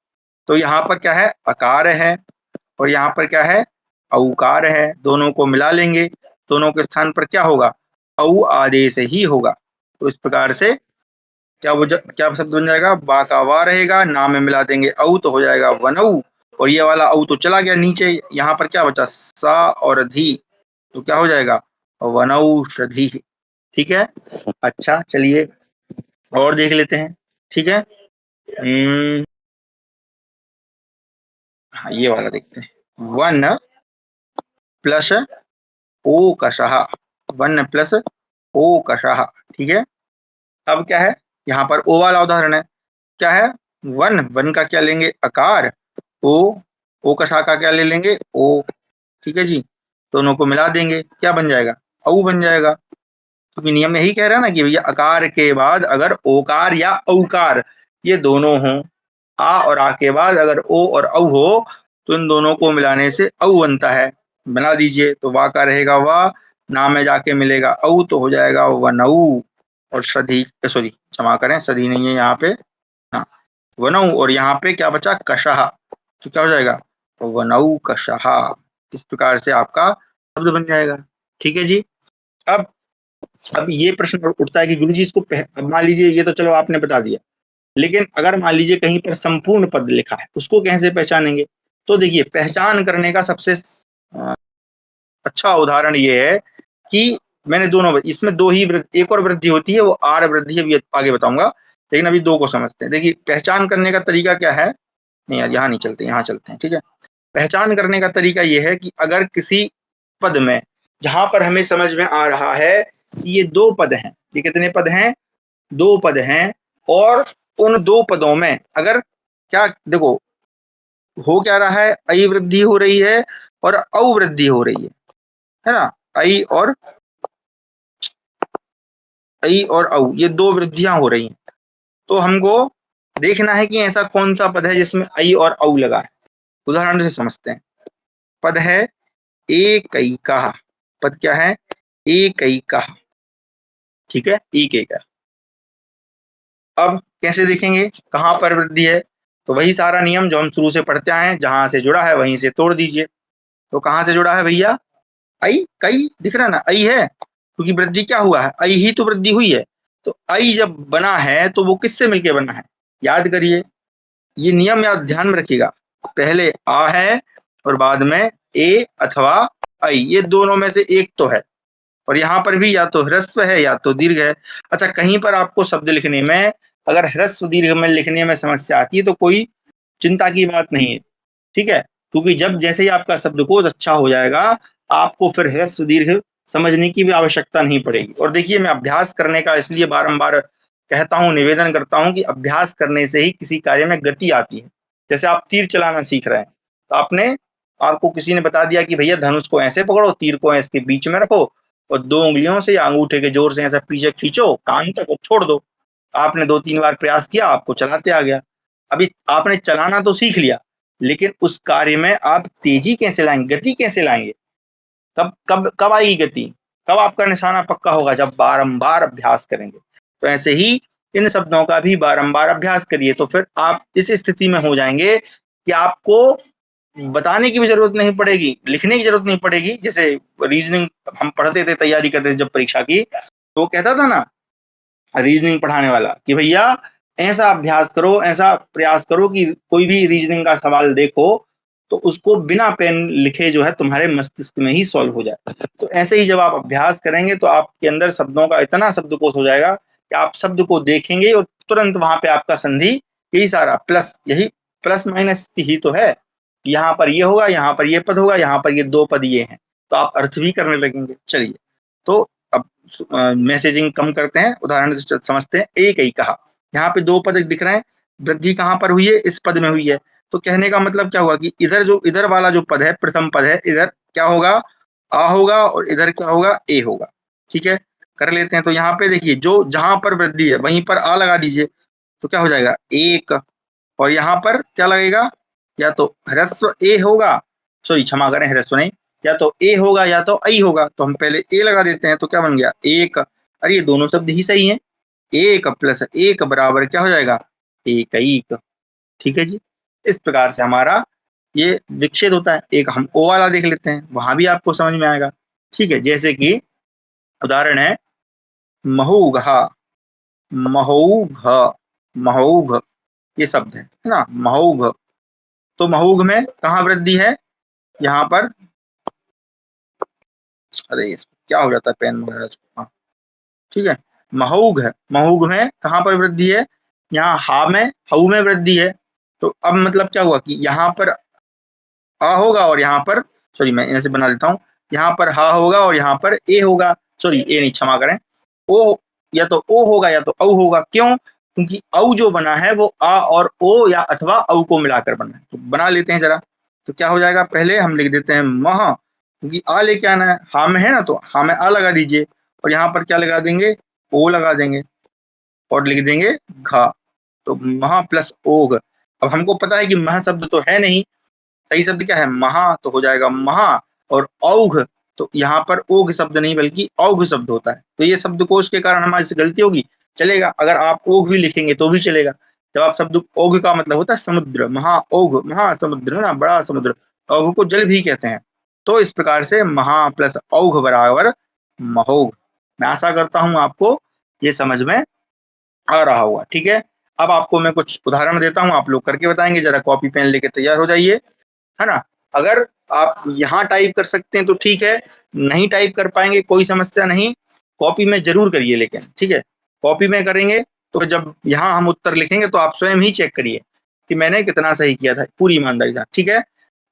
तो यहाँ पर क्या है, अकार है, और यहाँ पर क्या है, औकार है, दोनों को मिला लेंगे, दोनों के स्थान पर क्या होगा, औ आदेश ही होगा। तो इस प्रकार से क्या शब्द बन जाएगा, बा का वा रहेगा, ना में मिला देंगे औ तो हो जाएगा वनऊ, और ये वाला औ तो चला गया नीचे, यहाँ पर क्या बचा, सा और धी, तो क्या हो जाएगा, वनौषधि। ठीक है, अच्छा चलिए और देख लेते हैं। ठीक है, हाँ ये वाला देखते हैं, वन प्लस ओ कषः, वन प्लस ओ कषः। ठीक है, अब क्या है, यहाँ पर ओ वाला उदाहरण है, क्या है, वन, वन का क्या लेंगे, अकार, ओ कषा का क्या ले लेंगे, ओ। ठीक है जी, दोनों को मिला देंगे, क्या बन जाएगा, औ बन जाएगा। क्योंकि नियम यही कह रहा है ना कि भैया अकार के बाद अगर ओकार या औकार ये दोनों हों, आ और आ के बाद अगर ओ और औ हो, तो इन दोनों को मिलाने से औ बनता है। बना दीजिए, तो वा का रहेगा वा, ना में जाके मिलेगा औ तो हो जाएगा वनऊ, और सधी, सॉरी क्षमा करें, सधी नहीं है यहाँ पे, हाँ वनऊ, और यहाँ पे क्या बचा, कषः, तो क्या हो जाएगा, वनऊ कषः। इस प्रकार से आपका शब्द बन जाएगा। ठीक है जी, अब ये प्रश्न उठता है कि गुरुजी इसको अब मान लीजिए, ये तो चलो आपने बता दिया, लेकिन अगर मान लीजिए कहीं पर संपूर्ण पद लिखा है, उसको कैसे पहचानेंगे। तो देखिए, पहचान करने का सबसे अच्छा उदाहरण ये है कि मैंने दोनों, इसमें दो ही एक और वृद्धि होती है, वो आर वृद्धि, अभी आगे बताऊंगा, लेकिन अभी दो को समझते हैं। देखिए, पहचान करने का तरीका क्या है, नहीं यार यहाँ नहीं चलते, यहाँ चलते हैं। ठीक है, पहचान करने का तरीका यह है कि अगर किसी पद में, जहां पर हमें समझ में आ रहा है कि ये दो पद हैं, ये कितने पद हैं, दो पद हैं, और उन दो पदों में अगर क्या, देखो हो क्या रहा है, अई वृद्धि हो रही है और अवृद्धि हो रही है ना, अई और औ, ये दो वृद्धियां हो रही हैं। तो हमको देखना है कि ऐसा कौन सा पद है जिसमें अई और औ लगा है। उदाहरण से समझते हैं, पद है एकैकः, पद क्या है, एकैकः। ठीक है, एकैकः। अब कैसे देखेंगे कहां पर वृद्धि है, तो वही सारा नियम जो हम शुरू से पढ़ते आए हैं, जहां से जुड़ा है वहीं से तोड़ दीजिए। तो कहां से जुड़ा है भैया, आई, कई दिख रहा है ना, आई है, क्योंकि वृद्धि क्या हुआ है, आई ही तो वृद्धि हुई है। तो आई जब बना है तो वो किससे मिलके बना है, याद करिए, ये नियम याद ध्यान में रखिएगा, पहले आ है और बाद में ए अथवा आई, ये दोनों में से एक तो है, और यहाँ पर भी या तो ह्रस्व है या तो दीर्घ है। अच्छा, कहीं पर आपको शब्द लिखने में अगर ह्रस्व दीर्घ में लिखने में समस्या आती है तो कोई चिंता की बात नहीं है। ठीक है, क्योंकि जब जैसे ही आपका शब्दकोश अच्छा हो जाएगा, आपको फिर ह्रस्व दीर्घ समझने की भी आवश्यकता नहीं पड़ेगी। और देखिए, मैं अभ्यास करने का इसलिए बारंबार कहता हूँ, निवेदन करता हूँ कि अभ्यास करने से ही किसी कार्य में गति आती है। जैसे आप तीर चलाना सीख रहे हैं, तो आपको किसी ने बता दिया कि भैया धनुष को ऐसे पकड़ो, तीर को इसके बीच में रखो, और दो उंगलियों से या अंगूठे के जोर से ऐसा पीछे खींचो कान तक और छोड़ दो। आपने 2-3 बार प्रयास किया, आपको चलाते आ गया। अभी आपने चलाना तो सीख लिया, लेकिन उस कार्य में आप तेजी कैसे लाएंगे, गति कैसे लाएंगे, कब कब कब आएगी गति, कब आपका निशाना पक्का होगा, जब बारंबार अभ्यास करेंगे। तो ऐसे ही इन शब्दों का भी बारंबार अभ्यास करिए, तो फिर आप इस स्थिति में हो जाएंगे कि आपको बताने की भी जरूरत नहीं पड़ेगी, लिखने की जरूरत नहीं पड़ेगी। जैसे रीजनिंग हम पढ़ते थे, तैयारी करते थे जब परीक्षा की, तो कहता था ना रीजनिंग पढ़ाने वाला कि भैया ऐसा अभ्यास करो, ऐसा प्रयास करो कि कोई भी रीजनिंग का सवाल देखो तो उसको बिना पेन लिखे जो है तुम्हारे मस्तिष्क में ही सॉल्व हो जाए। तो ऐसे ही जब आप अभ्यास करेंगे तो आपके अंदर शब्दों का इतना शब्दकोश हो जाएगा कि आप शब्द को देखेंगे और तुरंत वहां पे आपका संधि, यही सारा प्लस, यही प्लस माइनस ही तो है, यहाँ पर ये होगा, यहाँ पर ये पद होगा, यहाँ पर ये दो पद ये हैं, तो आप अर्थ भी करने लगेंगे। चलिए, तो अब मैसेजिंग कम करते हैं, उदाहरण से समझते हैं। एक ही कहा, यहाँ पे दो पद दिख रहे हैं, वृद्धि कहाँ पर हुई है? इस पद में हुई है। तो कहने का मतलब क्या हुआ कि इधर वाला जो पद है, प्रथम पद है, इधर क्या होगा? आ होगा, और इधर क्या होगा? ए होगा। ठीक है, कर लेते हैं। तो यहाँ पे देखिए, जो जहां पर वृद्धि है वहीं पर आ लगा दीजिए, तो क्या हो जाएगा? एक। और यहाँ पर क्या लगेगा? या तो ह्रस्व ए होगा, सॉरी क्षमा करें, ह्रस्व नहीं, या तो ए होगा या तो आई होगा। तो हम पहले ए लगा देते हैं, तो क्या बन गया? एक। अरे ये दोनों शब्द ही सही हैं। एक प्लस एक बराबर क्या हो जाएगा? एक एक। ठीक है जी, इस प्रकार से हमारा ये विच्छेद होता है। एक हम ओ वाला देख लेते हैं, वहां भी आपको समझ में आएगा। ठीक है, जैसे कि उदाहरण है महूघ, महूघ, महूघ, ये शब्द है ना, महूघ। तो महूघ में कहाँ वृद्धि है? यहाँ पर, अरे क्या हो जाता है पेन महाराज को? हाँ, ठीक है, महूघ है, महूघ में कहाँ पर वृद्धि है? यहाँ हा में, हऊ में वृद्धि है। तो अब मतलब क्या हुआ कि यहाँ पर आ होगा और यहाँ पर, सॉरी मैं ऐसे बना देता हूँ, यहाँ पर हा होगा और यहाँ पर ए होगा, सॉरी ए नहीं, क्षमा करें, ओ, या तो ओ होगा या तो औ होगा। क्यों? क्योंकि औ जो बना है वो आ और ओ या अथवा औ को मिलाकर बना है। तो बना लेते हैं जरा, तो क्या हो जाएगा? पहले हम लिख देते हैं मह, क्योंकि आ लेके आना है, हा में है ना, तो हा में आ लगा दीजिए, और यहाँ पर क्या लगा देंगे? ओ लगा देंगे, और लिख देंगे घा। तो महा प्लस ओघ। अब हमको पता है कि मह शब्द तो है नहीं, सही शब्द क्या है? महा, तो हो जाएगा महा। और औघ, तो यहाँ पर ओघ शब्द नहीं बल्कि औघ शब्द होता है। तो ये शब्दकोश के कारण हमारी से गलती होगी, चलेगा। अगर आप ओघ भी लिखेंगे तो भी चलेगा। जब आप शब्द ओघ का मतलब होता है समुद्र, महा ओघ, महासमुद्र ना, बड़ा समुद्र, औघ को जल भी कहते हैं। तो इस प्रकार से महा प्लस औघ बराबर महोघ। मैं आशा करता हूं आपको ये समझ में आ रहा होगा। ठीक है, अब आपको मैं कुछ उदाहरण देता हूं, आप लोग करके बताएंगे। जरा कॉपी पेन लेके तैयार हो जाइए, है ना। अगर आप यहाँ टाइप कर सकते हैं तो ठीक है, नहीं टाइप कर पाएंगे कोई समस्या नहीं, कॉपी में जरूर करिए। लेकिन ठीक है, कॉपी में करेंगे तो जब यहाँ हम उत्तर लिखेंगे तो आप स्वयं ही चेक करिए कि मैंने कितना सही किया था, पूरी ईमानदारी से। ठीक है,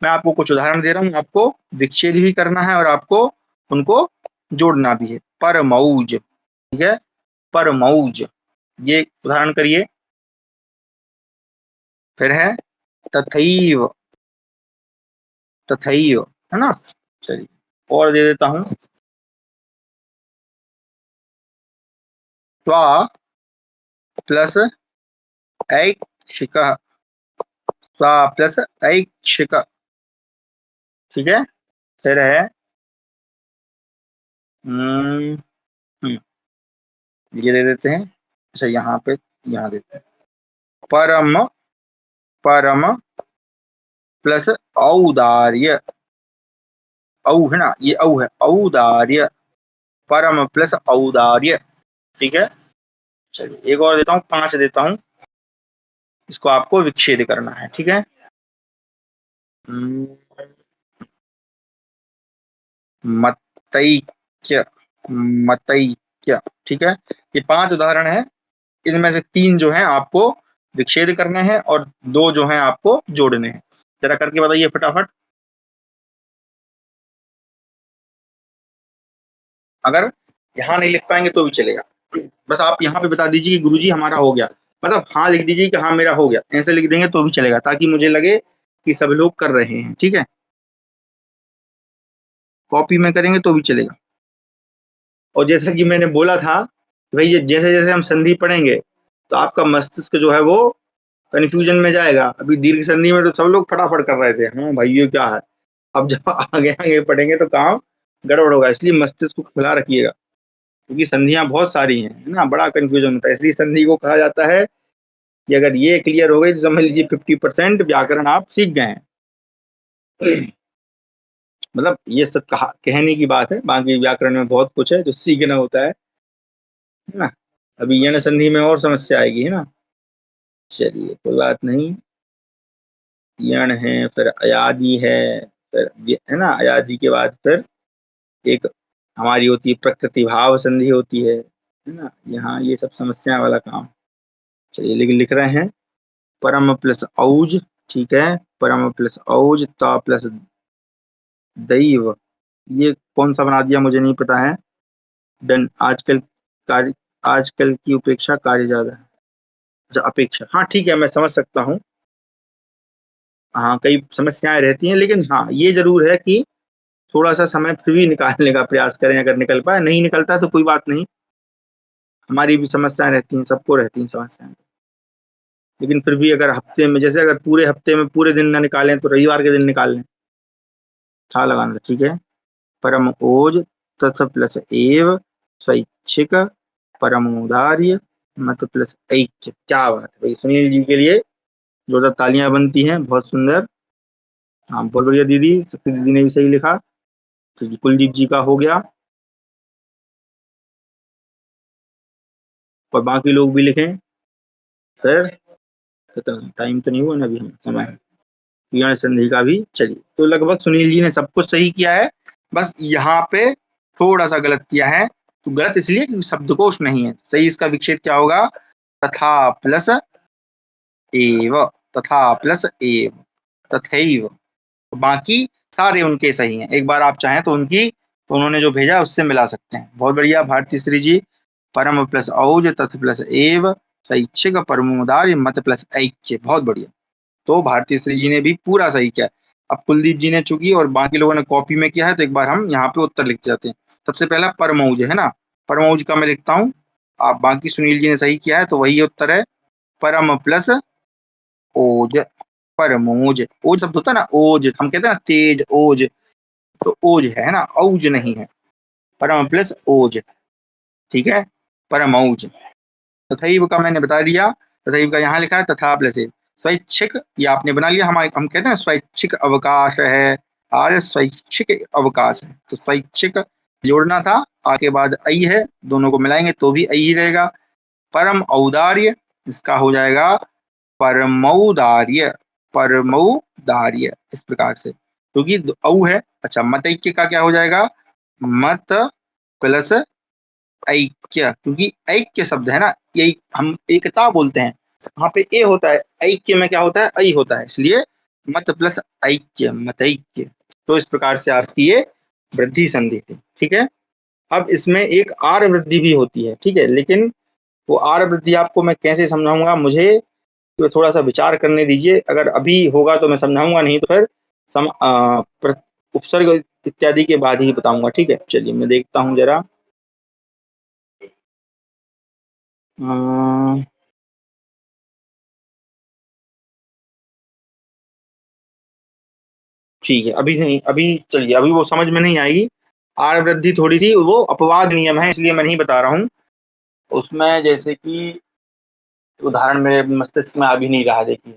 मैं आपको कुछ उदाहरण दे रहा हूँ, आपको विच्छेद भी करना है और आपको उनको जोड़ना भी है। परमौज, ठीक है, परमौज, ये उदाहरण करिए। फिर है तथैव, तथैव, है ना। चलिए और दे देता हूं, त्वा प्लस ऐच्छिक, त्वा प्लस ऐच्छिक। ठीक है, फिर है हम्म, हम्म, ये दे देते हैं। अच्छा यहाँ पे, यहाँ देते हैं परम, परम प्लस औदार्य, औ है ना, ये औ है, औदार्य, परम प्लस औदार्य। ठीक है, चलिए एक और देता हूँ, 5 देता हूँ, इसको आपको विच्छेद करना है। ठीक है, हम्म, मतैक्य, मतैक्य। ठीक है, ये 5 उदाहरण है, इनमें से 3 जो हैं आपको विच्छेद करने हैं और 2 जो हैं आपको जोड़ने हैं। जरा करके बताइए फटाफट। अगर यहाँ नहीं लिख पाएंगे तो भी चलेगा, बस आप यहाँ पे बता दीजिए कि गुरुजी हमारा हो गया, मतलब हाँ लिख दीजिए कि हाँ मेरा हो गया, ऐसे लिख देंगे तो भी चलेगा, ताकि मुझे लगे कि सब लोग कर रहे हैं। ठीक है, कॉपी में करेंगे तो भी चलेगा। और जैसा कि मैंने बोला था, भाई जैसे जैसे हम संधि पढ़ेंगे तो आपका मस्तिष्क जो है वो कंफ्यूजन में जाएगा। अभी दीर्घ संधि में तो सब लोग फटाफट कर रहे थे, हाँ भाई ये क्या है। अब जब आगे आगे पढ़ेंगे तो काम गड़बड़ होगा, इसलिए मस्तिष्क को खुला रखिएगा, क्योंकि संधियां बहुत सारी हैं, है ना, बड़ा कंफ्यूजन होता है। इसलिए संधि को कहा जाता है कि अगर ये क्लियर हो गई तो समझ लीजिए 50% व्याकरण आप सीख गए हैं। मतलब ये सब कहने की बात है, बाकी व्याकरण में बहुत कुछ है जो सीखना होता है ना। अभी यण संधि में और समस्या आएगी, है ना। चलिए कोई बात नहीं, यण है, फिर अयादि है, फिर है ना, अयादि के बाद फिर एक हमारी होती है प्रकृति भाव संधि होती है ना। यहाँ ये सब समस्या वाला काम। चलिए लिख लिख रहे हैं, परम प्लस औज, ठीक है, परम प्लस औज, ता प्लस दैव, ये कौन सा बना दिया मुझे नहीं पता है। डन। आजकल की उपेक्षा कार्य ज्यादा है। अच्छा, अपेक्षा, हाँ ठीक है, मैं समझ सकता हूँ। हाँ, कई समस्याएं रहती हैं, लेकिन हाँ ये जरूर है कि थोड़ा सा समय फिर भी निकालने का प्रयास करें, अगर निकल पाए। नहीं निकलता तो कोई बात नहीं, हमारी भी समस्याएं रहती हैं, सबको रहती हैं समस्याएं। लेकिन फिर भी अगर हफ्ते में, जैसे अगर पूरे हफ्ते में पूरे दिन ना निकालें तो रविवार के दिन निकाल लें। था लगाना था, ठीक है। परम ओज तथ प्लस एव स्वैच्छिक परमोदार्य मत प्लस ऐक्य। क्या बात है भाई, सुनील जी के लिए जोरदार तालियां बनती हैं, बहुत सुंदर। हाँ बहुत बढ़िया दीदी, शक्ति दीदी ने भी सही लिखा। तो जी कुलदीप जी का हो गया, और बाकी लोग भी लिखें। फिर कितना टाइम तो नहीं हुआ ना अभी, हम समय है। यण संधि का भी चलिए, तो लगभग सुनील जी ने सब कुछ सही किया है। बस यहाँ पे थोड़ा सा गलत किया है। तो गलत इसलिए क्योंकि शब्दकोश नहीं है सही। इसका विच्छेद क्या होगा? तथा प्लस एव, तथा प्लस एव, तथैव। बाकी सारे उनके सही हैं। एक बार आप चाहें तो उनकी, तो उन्होंने जो भेजा उससे मिला सकते हैं। बहुत बढ़िया भारती श्री जी। परम प्लस औज तथ प्लस एव स्वैच्छिक परमोदार्य मत प्लस ऐक्य। बहुत बढ़िया। तो भारती श्री जी ने भी पूरा सही किया। अब कुलदीप जी ने चूकी और बाकी लोगों ने कॉपी में किया है, तो एक बार हम यहाँ पे उत्तर लिखते जाते हैं। सबसे पहला परमौज है ना, परमौज का मैं लिखता हूँ। आप बाकी सुनील जी ने सही किया है, तो वही उत्तर है। परम प्लस ओज, परमोज। ओज शब्द होता है ना, ओज हम कहते हैं ना तेज ओज, तो ओज है ना, औज नहीं है। परम प्लस ओज, ठीक है, परमौज। तथैव का मैंने बता दिया। तथैव का यहाँ लिखा है तथा प्लस एव। स्वैच्छिक, ये आपने बना लिया। हम कहते हैं स्वैच्छिक अवकाश है, आज स्वैच्छिक अवकाश है, तो स्वैच्छिक जोड़ना था। आगे बाद ऐ है, दोनों को मिलाएंगे तो भी ऐ ही रहेगा। परम औदार्य, इसका हो जाएगा परमौदार्य, परमौदार्य इस प्रकार से, क्योंकि औ है। अच्छा, मतैक्य का क्या हो जाएगा? मत प्लस ऐक्य, क्योंकि ऐक्य शब्द है ना, यही हम एकता बोलते हैं। वहां पे ए होता है, ऐक्य में क्या होता है? ऐ होता है, इसलिए मत प्लस ऐक्य, मतैक्य। तो इस प्रकार से आपकी ये वृद्धि संधि थी, ठीक है। अब इसमें एक आर वृद्धि भी होती है, ठीक है, लेकिन वो आर वृद्धि आपको मैं कैसे समझाऊंगा, मुझे तो थोड़ा सा विचार करने दीजिए। अगर अभी होगा तो मैं समझाऊंगा, नहीं तो फिर उपसर्ग इत्यादि के बाद ही बताऊंगा, ठीक है। चलिए मैं देखता हूँ जरा। ठीक है, अभी नहीं, अभी चलिए, अभी वो समझ में नहीं आएगी। आर वृद्धि थोड़ी सी वो अपवाद नियम है, इसलिए मैं नहीं बता रहा हूँ। उसमें जैसे कि उदाहरण मेरे मस्तिष्क में अभी नहीं रहा, देखिए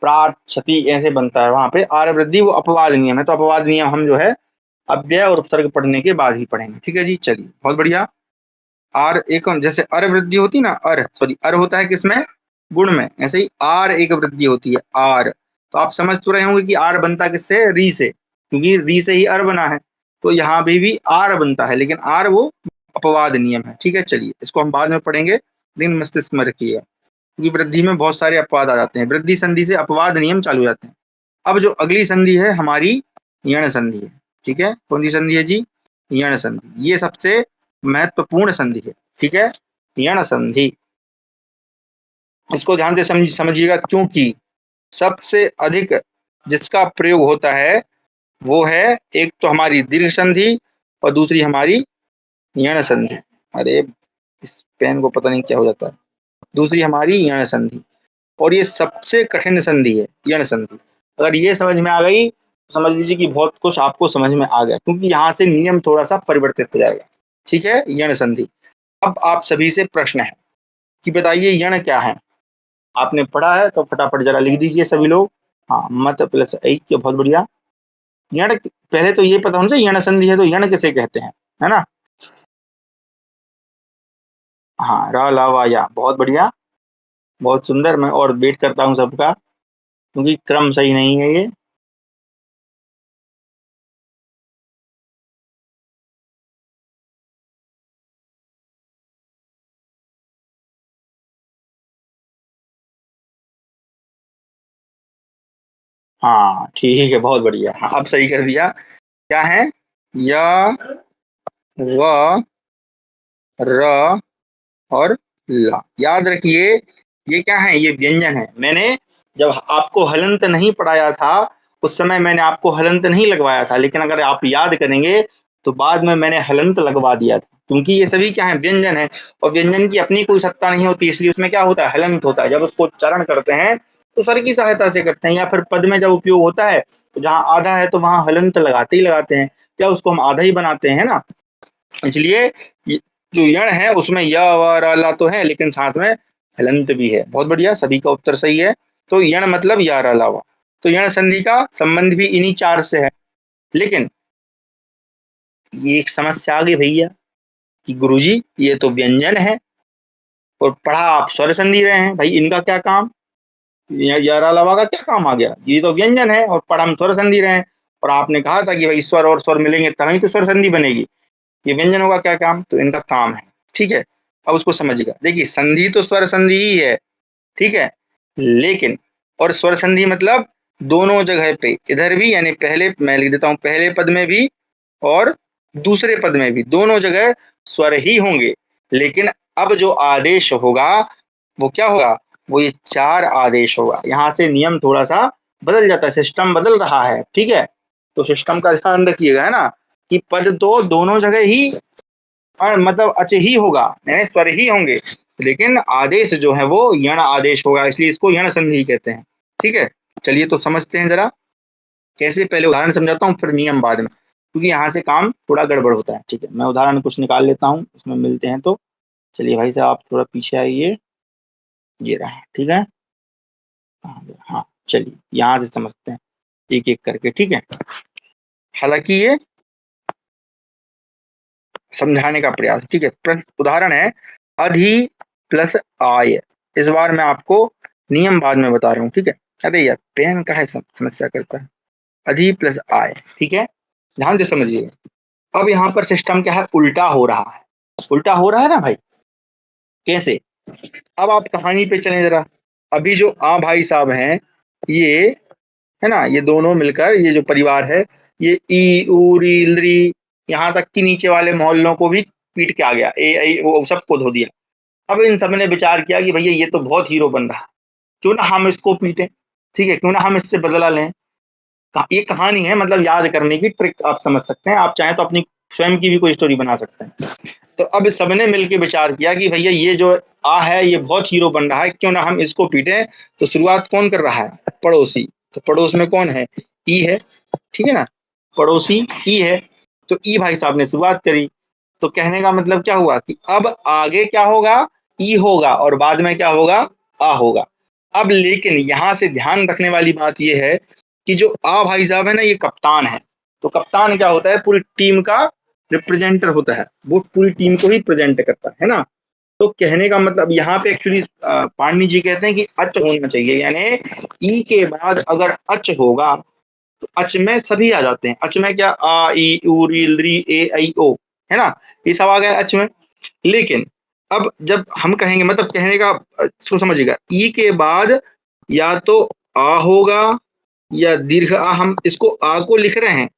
प्राट क्षति ऐसे बनता है, वहां पे आर वृद्धि वो अपवाद नियम है। तो अपवाद नियम हम जो है अव्यय और उपसर्ग पढ़ने के बाद ही पढ़ेंगे, ठीक है जी। चलिए बहुत बढ़िया। आर एक, जैसे अर वृद्धि होती ना, अर होता है किसमें? गुण में। ऐसे ही आर एक वृद्धि होती है, आर। तो आप समझ तो रहे होंगे कि आर बनता किससे? री से, क्योंकि री से ही अर बना है। तो यहाँ भी आर बनता है, लेकिन आर वो अपवाद नियम है, ठीक है। चलिए इसको हम बाद में पढ़ेंगे, लेकिन मस्तिष्क में रखिएगा, क्योंकि वृद्धि में बहुत सारे अपवाद आ जाते हैं। वृद्धि संधि से अपवाद नियम चालू हो जाते हैं। अब जो अगली संधि है हमारी यण संधि है, ठीक है। कौन सी संधि है जी? यण संधि। ये सबसे महत्वपूर्ण संधि है, ठीक है, यण संधि। इसको ध्यान से समझिएगा, क्योंकि सबसे अधिक जिसका प्रयोग होता है वो है, एक तो हमारी दीर्घ संधि और दूसरी हमारी यण संधि। अरे इस पेन को पता नहीं क्या हो जाता है। दूसरी हमारी यण संधि, और ये सबसे कठिन संधि है, यण संधि। अगर ये समझ में आ गई तो समझ लीजिए कि बहुत कुछ आपको समझ में आ गया, क्योंकि यहाँ से नियम थोड़ा सा परिवर्तित हो जाएगा, ठीक है। यण संधि। अब आप सभी से प्रश्न है कि बताइए यण क्या है। आपने पढ़ा है तो फटाफट जरा लिख दीजिए सभी लोग। हाँ, मत प्लस ऐक्य, बहुत बढ़िया। यण, पहले तो ये पता होना चाहिए यण संधि है तो यण किसे कहते हैं, है ना। हाँ, र ला वा या, बहुत बढ़िया, बहुत सुंदर। मैं और वेट करता हूँ सबका, क्योंकि क्रम सही नहीं है ये। हाँ ठीक है, बहुत बढ़िया। हाँ, अब सही कर दिया। क्या है? य, व, र और ला। याद रखिए ये क्या है, ये व्यंजन है। मैंने जब आपको हलंत नहीं पढ़ाया था उस समय मैंने आपको हलंत नहीं लगवाया था, लेकिन अगर आप याद करेंगे तो बाद में मैंने हलंत लगवा दिया था, क्योंकि ये सभी क्या है, व्यंजन है। और व्यंजन की अपनी कोई सत्ता नहीं होती, इसलिए उसमें क्या होता है, हलंत होता है। जब उसको उच्चारण करते हैं तो स्वर की सहायता से करते हैं, या फिर पद में जब उपयोग होता है तो जहां आधा है तो वहां हलंत लगाते ही लगाते हैं, या उसको हम आधा ही बनाते हैं ना। इसलिए जो यण है उसमें य व र ला तो है, लेकिन साथ में हलंत भी है। बहुत बढ़िया, सभी का उत्तर सही है। तो यण मतलब या र ला वा। तो यण संधि का संबंध भी इन्हीं चार से है। लेकिन ये एक समस्या आ गई भैया कि गुरुजी ये तो व्यंजन है और पढ़ा आप स्वर संधि रहे हैं, भाई इनका क्या काम, या र ला वा का क्या काम आ गया, ये तो व्यंजन है और पढ़ा हम स्वर संधि रहे हैं। और आपने कहा था कि भाई स्वर और स्वर मिलेंगे तभी तो स्वर संधि बनेगी, ये व्यंजनों का क्या काम, तो इनका काम है। ठीक है, अब उसको समझिएगा। देखिए संधि तो स्वर संधि ही है, ठीक है, लेकिन और स्वर संधि मतलब दोनों जगह पे, इधर भी यानी पहले मैं लिख देता हूं, पहले पद में भी और दूसरे पद में भी, दोनों जगह स्वर ही होंगे। लेकिन अब जो आदेश होगा वो क्या होगा, वो ये चार आदेश होगा। यहाँ से नियम थोड़ा सा बदल जाता है, सिस्टम बदल रहा है। ठीक है, तो सिस्टम का ध्यान रखिएगा, है ना, कि पद तो दोनों जगह ही मतलब अच ही होगा, यानी स्वर ही होंगे, लेकिन आदेश जो है वो यण आदेश होगा, इसलिए इसको यण संधि कहते हैं। ठीक है, चलिए तो समझते हैं जरा कैसे। पहले उदाहरण समझाता हूँ फिर नियम बाद में, क्योंकि यहाँ से काम थोड़ा गड़बड़ होता है। ठीक है, मैं उदाहरण कुछ निकाल लेता हूँ, उसमें मिलते हैं। तो चलिए भाई साहब आप थोड़ा पीछे आइए, ये रहा। ठीक है, कहाँ गया? हाँ, चलिए यहाँ से समझते हैं एक एक करके। ठीक है, हालांकि ये समझाने का प्रयास। ठीक है, उदाहरण है अधि प्लस आय। इस बार मैं आपको नियम बाद में बता रहा हूँ। ठीक है, अरे यार पेन का है, समस्या करता है। अधि प्लस आय, ठीक है, ध्यान से समझिए। अब यहाँ पर सिस्टम क्या है, उल्टा हो रहा है। उल्टा हो रहा है ना भाई, कैसे, अब आप कहानी पे चलें जरा। अभी जो आ भाई साहब हैं, ये है ना, ये दोनों मिलकर ये जो परिवार है, ये ई ऊ री ली, यहाँ तक कि नीचे वाले मोहल्लों को भी पीट के आ गया, ए आई वो सबको धो दिया। अब इन सब ने विचार किया कि भैया ये तो बहुत हीरो बन रहा है, क्यों ना हम इसको पीटें। ठीक है, क्यों ना हम इससे बदला लें। ये कहानी है, मतलब याद करने की ट्रिक आप समझ सकते हैं। आप चाहें तो अपनी स्वयं की भी कोई स्टोरी बना सकते हैं। तो अब सबने मिलकर विचार किया कि भैया ये जो आ है ये बहुत हीरो बन रहा है, क्यों ना हम इसको पीटें। तो शुरुआत कौन कर रहा है, पड़ोसी। तो पड़ोस में कौन है, ई है। ठीक है ना, पड़ोसी ई है। तो ई भाई साहब ने शुरुआत करी। तो कहने का मतलब क्या हुआ कि अब आगे क्या होगा, ई होगा, और बाद में क्या होगा, आ होगा। अब लेकिन यहां से ध्यान रखने वाली बात यह है कि जो आ भाई साहब है ना, ये कप्तान है। तो कप्तान क्या होता है, पूरी टीम का रिप्रेजेंटर होता है, वो पूरी टीम को ही प्रेजेंट करता है ना। तो कहने का मतलब यहाँ पे एक्चुअली पाणिनि जी कहते हैं कि अच होना चाहिए, यानी ई के बाद अगर अच होगा तो अच में सभी आ जाते हैं। अच में क्या, आ ई उ री ली ए आई ओ, है ना, ये सब आ गया अच में। लेकिन अब जब हम कहेंगे, मतलब कहने का इसको समझिएगा, ई के बाद या तो आ होगा या दीर्घ आ। हम इसको आ को लिख रहे हैं,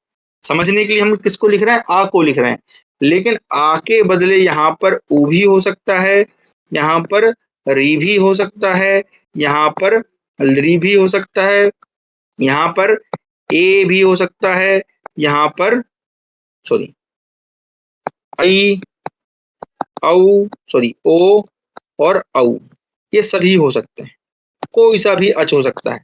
समझने के लिए हम किसको लिख रहे हैं, आ को लिख रहे हैं। लेकिन आ के बदले यहाँ पर ऊ भी हो सकता है, यहाँ पर री भी हो सकता है, यहाँ पर ली भी हो सकता है, यहाँ पर ए भी हो सकता है, यहाँ पर सॉरी आई औ सॉरी ओ और औ, ये सभी हो सकते हैं। कोई सा भी अच हो सकता है।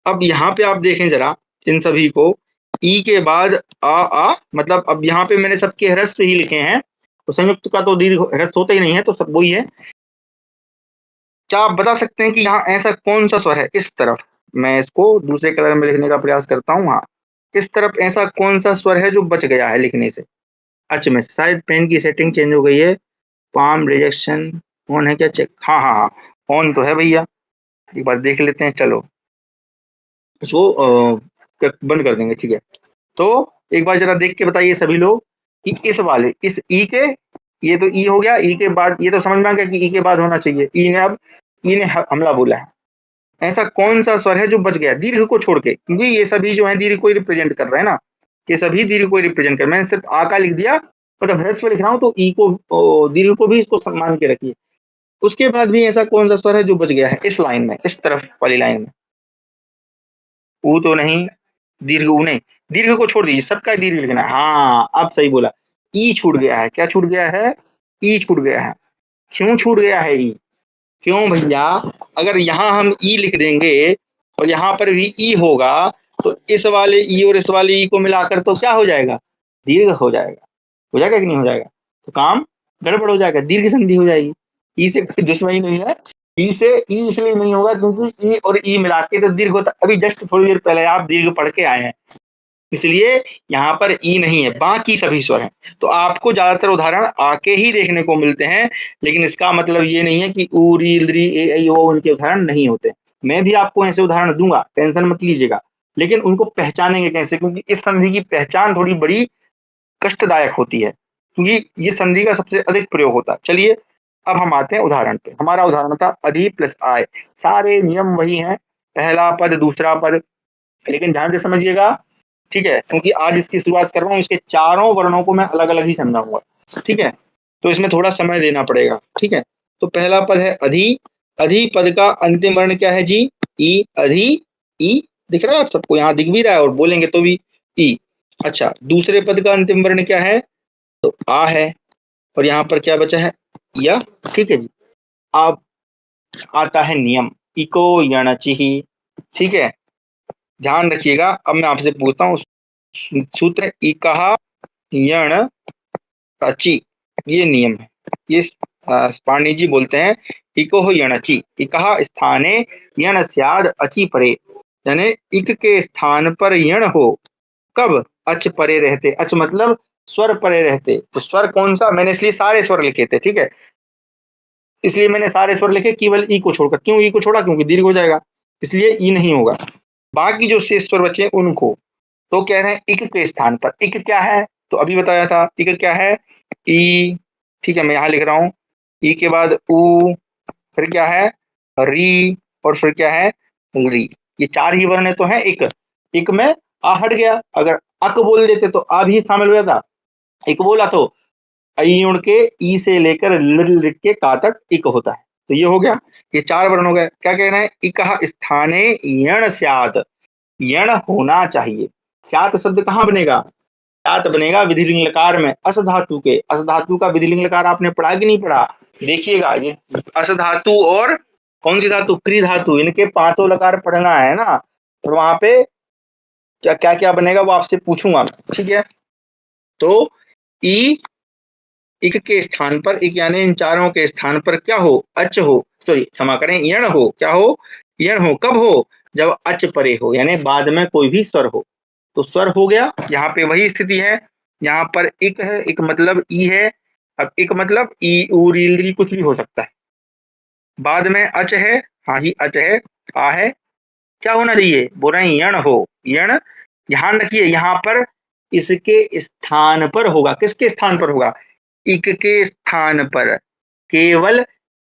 अब यहाँ पे आप देखें जरा इन सभी को, ई के बाद आ मतलब अब यहाँ पे मैंने सबके ह्रस्व ही लिखे हैं, तो संयुक्त का तो दीर्घ ह्रस्व होता ही नहीं है, तो सब वही है। क्या आप बता सकते हैं कि यहाँ ऐसा कौन सा स्वर है, इस तरफ मैं इसको दूसरे कलर में लिखने का प्रयास करता हूँ। हाँ, इस तरफ ऐसा कौन सा स्वर है जो बच गया है लिखने से, अच में से। शायद पेन की सेटिंग चेंज हो गई है, पाम रिजेक्शन ऑन है क्या, चेक। हाँ हाँ हाँ, ऑन तो है भैया, एक बार देख लेते हैं। चलो इसको बंद कर देंगे। ठीक है, तो एक बार जरा देख के बताइए सभी लोग कि इस वाले इस ई के, ये तो ई हो गया, ई के बाद ये तो समझ में आ गया कि ई के बाद होना चाहिए। ई ने अब ई ने हमला बोला है, ऐसा कौन सा स्वर है जो बच गया दीर्घ को छोड़ के, क्योंकि ये सभी जो है दीर्घ को रिप्रेजेंट कर रहे हैं ना, ये सभी दीर्घ को रिप्रेजेंट कर। मैंने सिर्फ आ का लिख दिया, मतलब ह्रस्व लिख रहा हूं तो ई को दीर्घ को भी इसको सम्मान के रखिए। उसके बाद भी ऐसा कौन सा स्वर है जो बच गया है इस लाइन में, इस तरफ वाली लाइन में? ऊ तो नहीं, दीर्घ ऊ नहीं, दीर्घ को छोड़ दीजिए, सबका दीर्घ लिखना है। हाँ अब सही बोला, ई छूट गया है। क्या छूट गया है? ई छूट गया है। क्यों छूट गया है ई? क्यों भैया? अगर यहाँ हम ई लिख देंगे और यहाँ पर भी ई होगा तो इस वाले ई और इस वाले ई को मिलाकर तो क्या हो जाएगा? दीर्घ हो जाएगा। हो जाएगा कि नहीं हो जाएगा? तो काम गड़बड़ हो जाएगा, दीर्घ संधि हो जाएगी। ई से कोई दुश्मनी नहीं है। ई से ई इसलिए नहीं होगा क्योंकि ई और ई मिला के तो दीर्घ होता। अभी जस्ट थोड़ी देर पहले आप दीर्घ पढ़ के आए हैं, इसलिए यहाँ पर ई नहीं है, बाकी सभी स्वर हैं। तो आपको ज्यादातर उदाहरण आके ही देखने को मिलते हैं, लेकिन इसका मतलब ये नहीं है कि ऊ री री ए ऐ ओ उनके उदाहरण नहीं होते। मैं भी आपको ऐसे उदाहरण दूंगा, टेंशन मत लीजिएगा, लेकिन उनको पहचानेंगे कैसे? क्योंकि इस संधि की पहचान थोड़ी बड़ी कष्टदायक होती है, क्योंकि ये संधि का सबसे अधिक प्रयोग होता है। चलिए अब हम आते हैं उदाहरण पे। हमारा उदाहरण था अधि प्लस आय। सारे नियम वही हैं, पहला पद दूसरा पद, लेकिन ध्यान से समझिएगा, ठीक है? क्योंकि आज इसकी शुरुआत कर रहा हूँ, इसके चारों वर्णों को मैं अलग अलग ही समझाऊंगा, ठीक है? तो इसमें थोड़ा समय देना पड़ेगा, ठीक है? तो पहला पद है अधि। अधि पद का अंतिम वर्ण क्या है जी? ई। अधि ई दिख रहा है आप सबको? यहाँ दिख भी रहा है और बोलेंगे तो भी ई। अच्छा, दूसरे पद का अंतिम वर्ण क्या है? तो आ है, और यहाँ पर क्या बचा है? या। ठीक है जी। अब आता है नियम, इको यणचि, ठीक है? ध्यान रखिएगा। अब मैं आपसे पूछता हूँ, सूत्र इकहा यण अचि, ये नियम है। ये पाणिनि जी बोलते हैं इको यणचि, इकहा स्थाने यण स्याद अचि परे, यानी इक के स्थान पर यण हो, कब? अच परे रहते। अच मतलब स्वर परे रहते। तो स्वर कौन सा? मैंने इसलिए सारे स्वर लिखे थे, ठीक है? इसलिए मैंने सारे स्वर लिखे केवल ई को छोड़कर। क्यों ई को छोड़ा? क्योंकि दीर्घ हो जाएगा, इसलिए ई नहीं होगा। बाकी जो शेष स्वर बचे उनको तो कह रहे हैं इक के स्थान पर। इक क्या है? तो अभी बताया था, इक क्या है? ई, ठीक है? मैं यहाँ लिख रहा हूँ, ई के बाद ऊ, फिर क्या है? री, और फिर क्या है? री। ये चार ही वर्ण तो है। इक, इक में आ हट गया। अगर अक बोल देते तो आ भी शामिल हो जाता। इक बोला तो अयुण के ई से लेकर लिट के का तक इक होता है। तो ये हो गया, ये चार वर्ण हो गए। क्या कह रहे हैं? इकः स्थाने यण स्यात्, यण होना चाहिए। स्यात् शब्द कहाँ बनेगा? स्यात् बनेगा विधिलिंग लकार में, अस धातु के। अस धातु का विधिलिंग लकार आपने पढ़ा कि नहीं पढ़ा? देखिएगा, ये अस धातु और कौन सी धातु? क्री धातु, इनके पांचों लकार पढ़ना है ना। और वहां पे क्या क्या क्या बनेगा वो आपसे पूछूंगा, ठीक है? तो ई, इक के स्थान पर, इक यानी इन चारों के स्थान पर क्या हो? अच हो, सॉरी क्षमा करें, यण हो। क्या हो? यण हो। कब हो? जब अच परे हो, यानी बाद में कोई भी स्वर हो। तो स्वर हो गया, यहाँ पे वही स्थिति है। यहाँ पर इक है, इक मतलब ई है। अब इक मतलब ई ऊ री री कुछ भी हो सकता है। बाद में अच है, हाँ जी अच है, आ है। क्या होना चाहिए? बोल रहे हैं यण हो। यण, ध्यान रखिए यहाँ पर इसके स्थान पर होगा। किसके स्थान पर होगा? इक के स्थान पर, केवल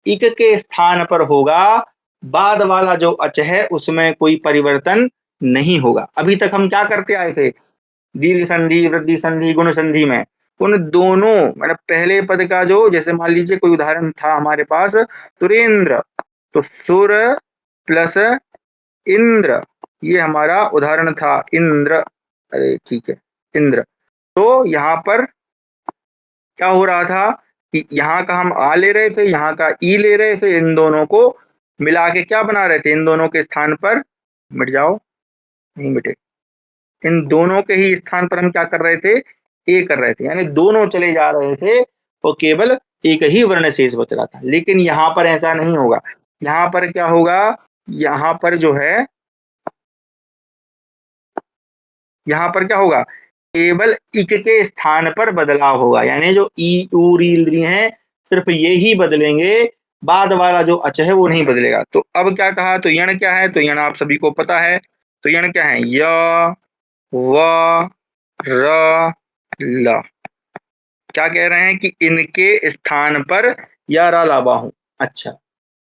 इक के स्थान पर होगा। बाद वाला जो अच है उसमें कोई परिवर्तन नहीं होगा। अभी तक हम क्या करते आए थे? दीर्घ संधि, वृद्धि संधि, गुण संधि में उन दोनों, मतलब पहले पद का जो, जैसे मान लीजिए कोई उदाहरण था हमारे पास, सुरेंद्र, तो सुर प्लस इंद्र, ये हमारा उदाहरण था। इंद्र, अरे ठीक है, इंद्र। तो यहाँ पर क्या हो रहा था कि यहाँ का हम आ ले रहे थे, यहाँ का ई ले रहे थे, इन दोनों को मिला के क्या बना रहे थे? इन दोनों के स्थान पर, मिट जाओ, नहीं मिटे, इन दोनों के ही स्थान पर हम क्या कर रहे थे? ए कर रहे थे, यानी दोनों चले जा रहे थे और केवल एक ही वर्ण शेष बच रहा था। लेकिन यहाँ पर ऐसा नहीं होगा। यहाँ पर क्या होगा? यहाँ पर जो है, यहाँ पर क्या होगा? केवल इक के स्थान पर बदलाव होगा, यानी जो ई ऊ री री हैं सिर्फ ये ही बदलेंगे, बाद वाला जो अच है वो नहीं बदलेगा। तो अब क्या कहा? तो यण क्या है? तो यण आप सभी को पता है। तो यण क्या है? य, व, र, ल। क्या कह रहे हैं कि इनके स्थान पर या रा लावा हूं। अच्छा,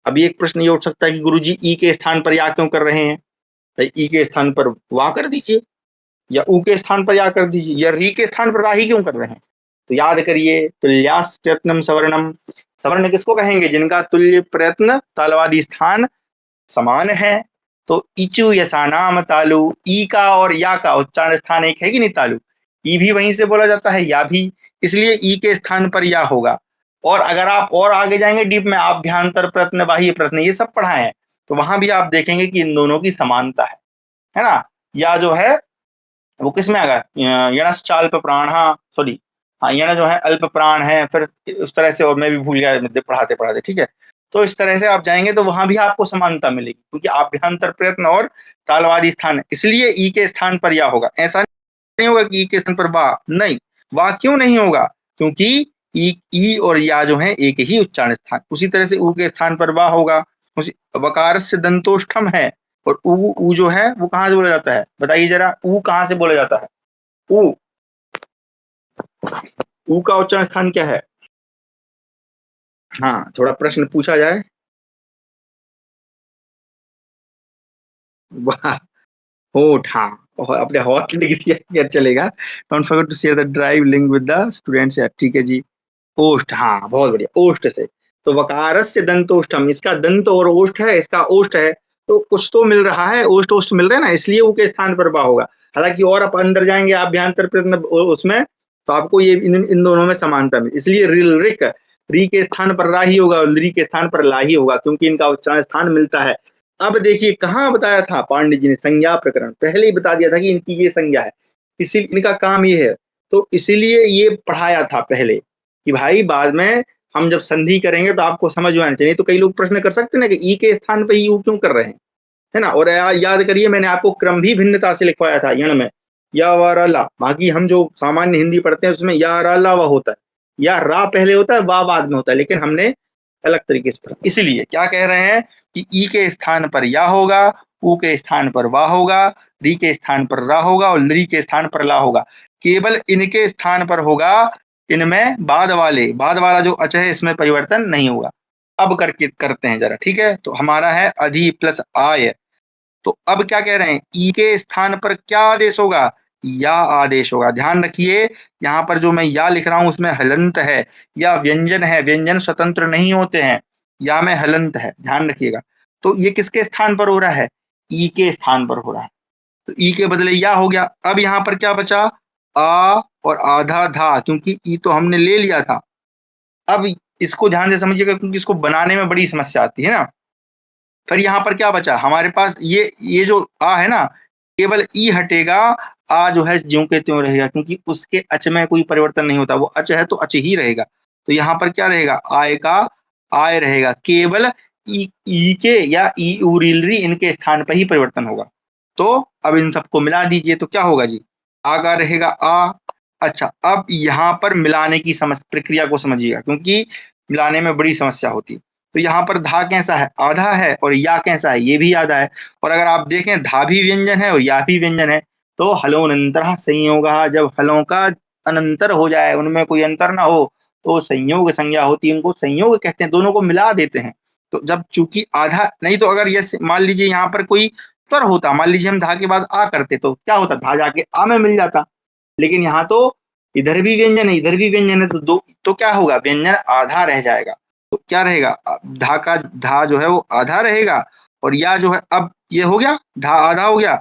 अभी एक प्रश्न ये उठ सकता है कि गुरुजी ई के स्थान पर या क्यों कर रहे हैं? भाई ई के स्थान पर वाह कर दीजिए, या ऊ के स्थान पर या कर दीजिए, या री के स्थान पर राही क्यों कर रहे हैं? तो याद करिए, तुल्यास प्रयत्नम सवर्णम, सवर्ण किसको कहेंगे? जिनका तुल्य प्रयत्न तालवादी स्थान समान है। तो इचु यसानाम तालु, ई का और या का उच्चारण स्थान एक है कि नहीं? तालु, ई भी वहीं से बोला जाता है, या भी, इसलिए ई के स्थान पर या होगा। और अगर आप और आगे जाएंगे डीप में, आभ्यंतर प्रयत्न, बाह्य प्रयत्न, ये सब पढ़ाए हैं, तो वहां भी आप देखेंगे कि इन दोनों की समानता है ना। या जो है वो किस में आएगा? यणश्चाल्प प्राण, सॉरी, हाँ, यण जो है अल्प प्राण है, फिर उस तरह से, और मैं भी भूल गया पढ़ाते पढ़ाते, ठीक है। तो इस तरह से आप जाएंगे तो वहां भी आपको समानता मिलेगी, क्योंकि आभ्यंतर प्रयत्न और तालवादी स्थान है, इसलिए ई के स्थान पर या होगा। ऐसा नहीं होगा कि ई के स्थान पर वाह, नहीं, वाह क्यों नहीं होगा? क्योंकि ई और या जो है एक ही उच्चारण स्थान। उसी तरह से ऊ के स्थान पर वाह होगा। वकार से दंतोष्ठम है, और ऊ जो है वो कहां से बोला जाता है? बताइए जरा, ऊ कहां से बोला जाता है? ऊ, ऊ का उच्चारण स्थान क्या है? हाँ, थोड़ा प्रश्न पूछा जाए। वाह, होठ, हाँ, अपने हॉट लिख दिया, क्या चलेगा। Don't forget to share the drive link with the students, ठीक है जी। ओष्ठ, हाँ, बहुत बढ़िया, ओष्ठ से। तो वकारस्य दंतोष्ठम, इसका दंत और ओष्ठ है, इसका ओष्ठ है, तो कुछ तो मिल रहा है, ओष्ठ ओष्ठ मिल रहा है ना, इसलिए ऊ के स्थान पर बा होगा। हालांकि और आप अंदर जाएंगे आभ्यंतर प्रयत्न उसमें, तो आपको ये इन दोनों में समानता मिले, इसलिए रिल रिक, री के स्थान पर रा ही होगा और ली के स्थान पर ला ही होगा, क्योंकि इनका उच्चारण स्थान मिलता है। अब देखिए कहाँ बताया था पांडे जी ने, संज्ञा प्रकरण पहले ही बता दिया था कि इनकी ये संज्ञा है, इसी इनका काम ये है, तो इसीलिए ये पढ़ाया था पहले, कि भाई बाद में हम जब संधि करेंगे तो आपको समझ में आना चाहिए। तो कई लोग प्रश्न कर सकते हैं ना कि ई के स्थान पर यू क्यों कर रहे हैं, है ना। और याद करिए, मैंने आपको क्रम भी भिन्नता से लिखवाया था यण में, या व र ला, बाकी हम जो सामान्य हिंदी पढ़ते हैं उसमें या र ला व होता है, या रा पहले होता है, वा बाद में होता है, लेकिन हमने अलग तरीके से पढ़ा। इसलिए क्या कह रहे हैं कि ई के स्थान पर या होगा, ऊ के स्थान पर वा होगा, री के स्थान पर रा होगा और ली के स्थान पर ला होगा। केवल इनके स्थान पर होगा, इनमें बाद वाला जो अच है इसमें परिवर्तन नहीं होगा। अब करके करते हैं जरा, ठीक है। तो हमारा है अधि प्लस आय। तो अब क्या कह रहे हैं? ई के स्थान पर क्या आदेश होगा? या आदेश होगा। ध्यान रखिए, यहाँ पर जो मैं या लिख रहा हूं उसमें हलंत है, या व्यंजन है, व्यंजन स्वतंत्र नहीं होते हैं, या में हलंत है, ध्यान रखिएगा। तो ये किसके स्थान पर हो रहा है? ई के स्थान पर हो रहा है, तो ई के बदले या हो गया। अब यहाँ पर क्या बचा? आ और आधा धा, क्योंकि ई तो हमने ले लिया था। अब इसको ध्यान से समझिएगा, क्योंकि इसको बनाने में बड़ी समस्या आती है ना। फिर यहाँ पर क्या बचा हमारे पास? ये जो आ है ना, केवल ई हटेगा, आ जो है ज्यों के त्यों रहेगा, क्योंकि उसके अच में कोई परिवर्तन नहीं होता, वो अच है तो अच ही रहेगा। तो यहाँ पर क्या रहेगा? आय का आय रहेगा, केवल ई के या ई उरीलरी इनके स्थान पर ही परिवर्तन होगा। तो अब इन सबको मिला दीजिए, तो क्या होगा जी? आ का रहेगा आ। अच्छा, अब यहाँ पर मिलाने की प्रक्रिया को समझिएगा, क्योंकि मिलाने में बड़ी समस्या होती है। तो यहाँ पर धा कैसा है? आधा है, और या कैसा है? ये भी आधा है। और अगर आप देखें, धा भी व्यंजन है और या भी व्यंजन है, तो हलोनंतर संयोग, जब हलों का अनंतर हो जाए, उनमें कोई अंतर ना हो, तो संयोग संज्ञा होती है, उनको संयोग कहते हैं, दोनों को मिला देते हैं। तो जब चूंकि आधा नहीं, तो अगर ये मान लीजिए यहाँ पर कोई स्वर होता, मान लीजिए हम धा के बाद आ करते, तो क्या होता? धा जाके आ में मिल जाता। लेकिन यहाँ तो इधर भी व्यंजन है, इधर भी व्यंजन है, तो दो, तो क्या होगा? व्यंजन आधा रह जाएगा। तो क्या रहेगा? धा का धा जो है वो आधा रहेगा, और या जो है, अब ये हो गया, धा आधा हो गया।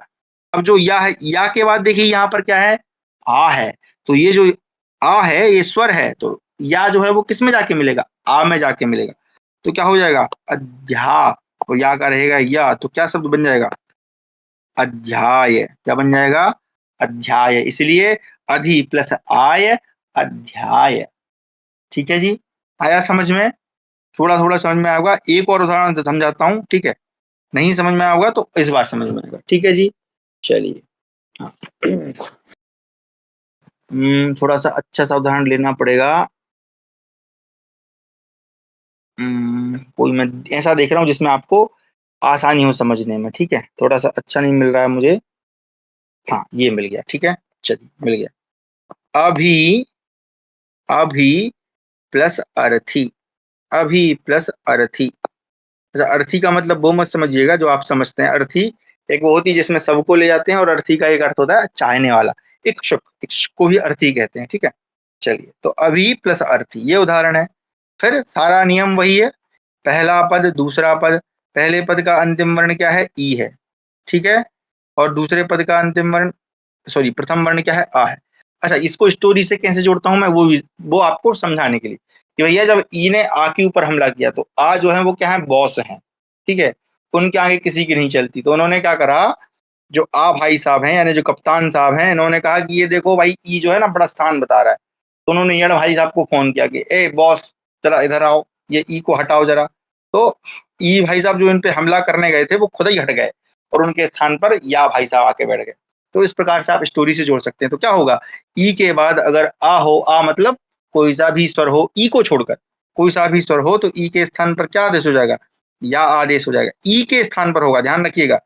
अब जो या है, या के बाद देखिए यहाँ पर क्या है? आ है। तो ये जो आ है ये स्वर है, तो या जो है वो किस में जाके मिलेगा? आ में जाके मिलेगा। तो क्या हो जाएगा? अध्या, और या का रहेगा या, तो क्या शब्द बन जाएगा? अध्याय। क्या बन जाएगा? अध्याय। इसलिए अधि प्लस आय, अध्याय। ठीक है जी, आया समझ में? थोड़ा थोड़ा समझ में आएगा। एक और उदाहरण से समझाता हूँ, ठीक है। नहीं समझ में आएगा तो इस बार समझ में आएगा, ठीक है जी। चलिए, हाँ। थोड़ा सा अच्छा सा उदाहरण लेना पड़ेगा। कोई मैं ऐसा देख रहा हूँ जिसमें आपको आसानी हो समझने में, ठीक है। थोड़ा सा अच्छा नहीं मिल रहा है मुझे। हाँ, ये मिल गया, ठीक है। चलिए, मिल गया। अभी, अभी प्लस अर्थी, अभी प्लस अर्थी। अच्छा, अर्थी का मतलब वो मत समझिएगा जो आप समझते हैं। अर्थी एक वो होती है जिसमें सबको ले जाते हैं, और अर्थी का एक अर्थ होता है चाहने वाला। इच्छुक, इच्छुक को भी अर्थी कहते हैं, ठीक है। चलिए, तो अभी प्लस अर्थी ये उदाहरण है। फिर सारा नियम वही है, पहला पद दूसरा पद, पहले पद का अंतिम वर्ण क्या है, ई है, ठीक है, और दूसरे पद का अंतिम वर्ण, सॉरी प्रथम वर्ण क्या है, आ है। अच्छा, इसको स्टोरी से कैसे जोड़ता हूं मैं, वो आपको समझाने के लिए कि भैया जब ई ने आ के ऊपर हमला किया तो आ जो है वो क्या है, बॉस है, ठीक है, उनके आगे किसी की नहीं चलती। तो उन्होंने क्या करा, जो आ भाई साहब हैं यानी जो कप्तान साहब हैं, इन्होंने कहा कि ये देखो भाई ई जो है ना बड़ा स्थान बता रहा है। तो उन्होंने यण भाई साहब को फोन किया कि ए बॉस जरा इधर आओ, ये ई को हटाओ जरा। तो ई भाई साहब जो इन पे हमला करने गए थे वो खुद ही हट गए और उनके स्थान पर या भाई साहब आके बैठ गए। तो इस प्रकार से आप स्टोरी से जोड़ सकते हैं। तो क्या होगा, ई के बाद अगर आ हो, आ मतलब कोई सा भी स्वर हो, ई को छोड़कर कोई सा भी स्वर हो, तो ई के स्थान पर क्या आदेश हो जाएगा, या आदेश हो जाएगा। ई के स्थान पर होगा, ध्यान रखिएगा,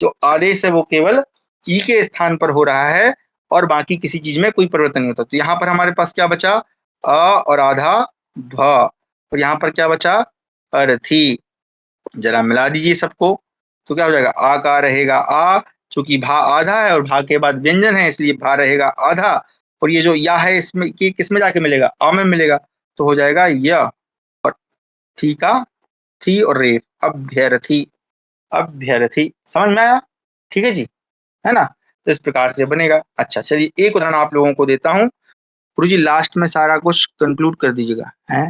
जो आदेश है वो केवल ई के स्थान पर हो रहा है और बाकी किसी चीज में कोई परिवर्तन नहीं होता। तो यहाँ पर हमारे पास क्या बचा, अ और आधा भ, और यहाँ पर क्या बचा, अर्थी। जरा मिला दीजिए सबको, तो क्या हो जाएगा, आ का रहेगा आ, चूंकि भा आधा है और भा के बाद व्यंजन है इसलिए भा रहेगा आधा, और ये जो या है इसमें कि किस में जाके मिलेगा, आ में मिलेगा, तो हो जाएगा य। और थी का थी और रे, अभ्यर्थी, अभ्यर्थी, समझ में आया, ठीक है जी, है ना। तो इस प्रकार से बनेगा। अच्छा चलिए एक उदाहरण आप लोगों को देता हूँ, गुरु जी लास्ट में सारा कुछ कंक्लूड कर दीजिएगा है।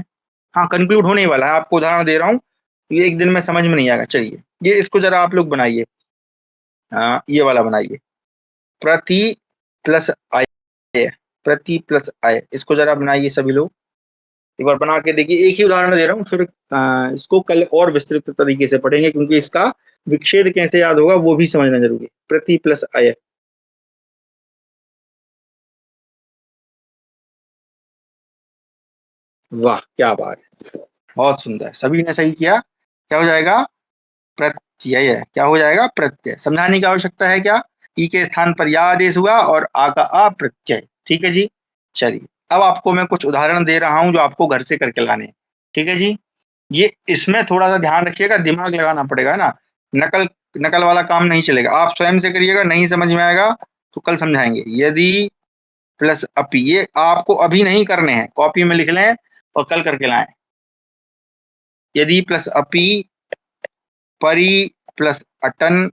हाँ कंक्लूड होने ही वाला है, आपको उदाहरण दे रहा हूँ, ये एक दिन में समझ में नहीं आएगा। चलिए ये इसको जरा आप लोग बनाइए, ये वाला बनाइए, प्रति प्लस आय, प्रति प्लस आय, इसको जरा बनाइए सभी लोग, एक बार बना के देखिए। एक ही उदाहरण दे रहा हूँ, फिर इसको कल और विस्तृत तरीके से पढ़ेंगे क्योंकि इसका विच्छेद कैसे याद होगा वो भी समझना जरूरी है। प्रति प्लस आय, वाह क्या बात है, बहुत सुंदर, सभी ने सही किया। क्या हो जाएगा, प्रत्यय, क्या हो जाएगा, प्रत्यय। समझाने की आवश्यकता है क्या, ई के स्थान पर या आदेश हुआ और आ का आ प्रत्यय, ठीक है जी। चलिए अब आपको मैं कुछ उदाहरण दे रहा हूं जो आपको घर से करके लाने हैं, ठीक है जी। ये इसमें थोड़ा सा ध्यान रखिएगा, दिमाग लगाना पड़ेगा, है ना, नकल नकल वाला काम नहीं चलेगा, आप स्वयं से करिएगा, नहीं समझ में आएगा तो कल समझाएंगे। यदि प्लस अपी, ये आपको अभी नहीं करने हैं, कॉपी में लिख लें और कल करके लाएं। यदि प्लस अपी, परी प्लस अटन,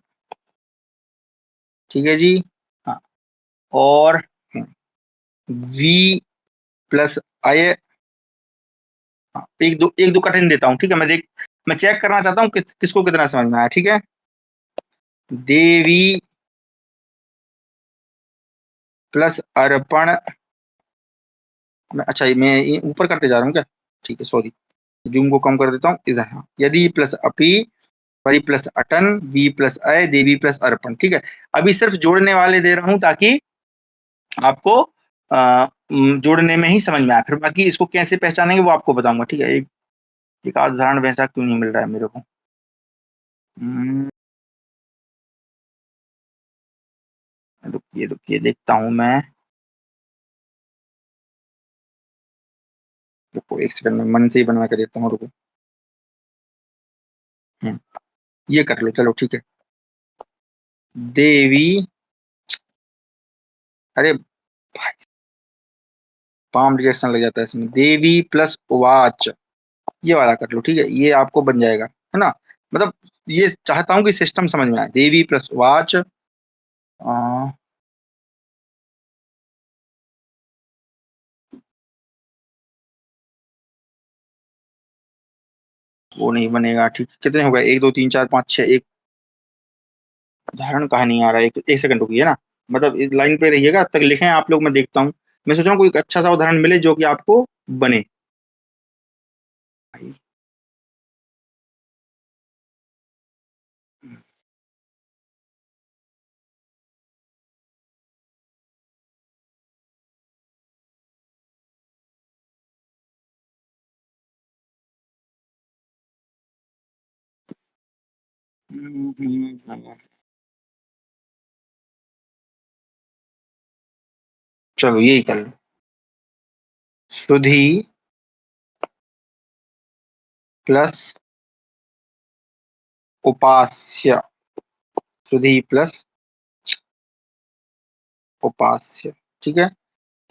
ठीक है जी, हाँ, और वी प्लस अय, हाँ, एक दो कठिन देता हूँ, ठीक है, मैं चेक करना चाहता हूँ किसको कितना समझ में आया, ठीक है। देवी प्लस अर्पण, अच्छा मैं ये ऊपर करते जा रहा हूँ क्या, ठीक है सॉरी, जूम को कम कर देता हूँ इधर, हाँ, यदि प्लस अपी, परी प्लस अटन, वी प्लस अय, देवी प्लस अर्पण, ठीक है। अभी सिर्फ जोड़ने वाले दे रहा हूँ ताकि आपको जोड़ने में ही समझ में आए, फिर बाकी इसको कैसे पहचानेंगे वो आपको बताऊंगा, ठीक है। एक आध उदाहरण वैसा क्यों नहीं मिल रहा है मेरे को, हम्म, रुकिए देखता हूँ मैं, रुको एक सेकंड में मन से ही बनवा के देता हूँ, रुको। हम्म, ये कर लो चलो, ठीक है। देवी, अरे पाम रिजेक्शन लग जाता है इसमें, देवी प्लस उवाच, ये वाला कर लो, ठीक है, ये आपको बन जाएगा, है ना। मतलब ये चाहता हूँ कि सिस्टम समझ में आए, देवी प्लस उवाच, वो नहीं बनेगा, ठीक, कितने हो गए, एक दो तीन चार पाँच छः, एक उदाहरण कहा नहीं आ रहा है, एक सेकंड रुकिए ना, मतलब इस लाइन पे रहिएगा, तब तक लिखें आप लोग, मैं देखता हूँ। मैं सोच रहा हूँ कोई अच्छा सा उदाहरण मिले जो कि आपको बने। चलो यही कर लो, सुधी प्लस उपास्य, सुधी प्लस उपास्य, ठीक है।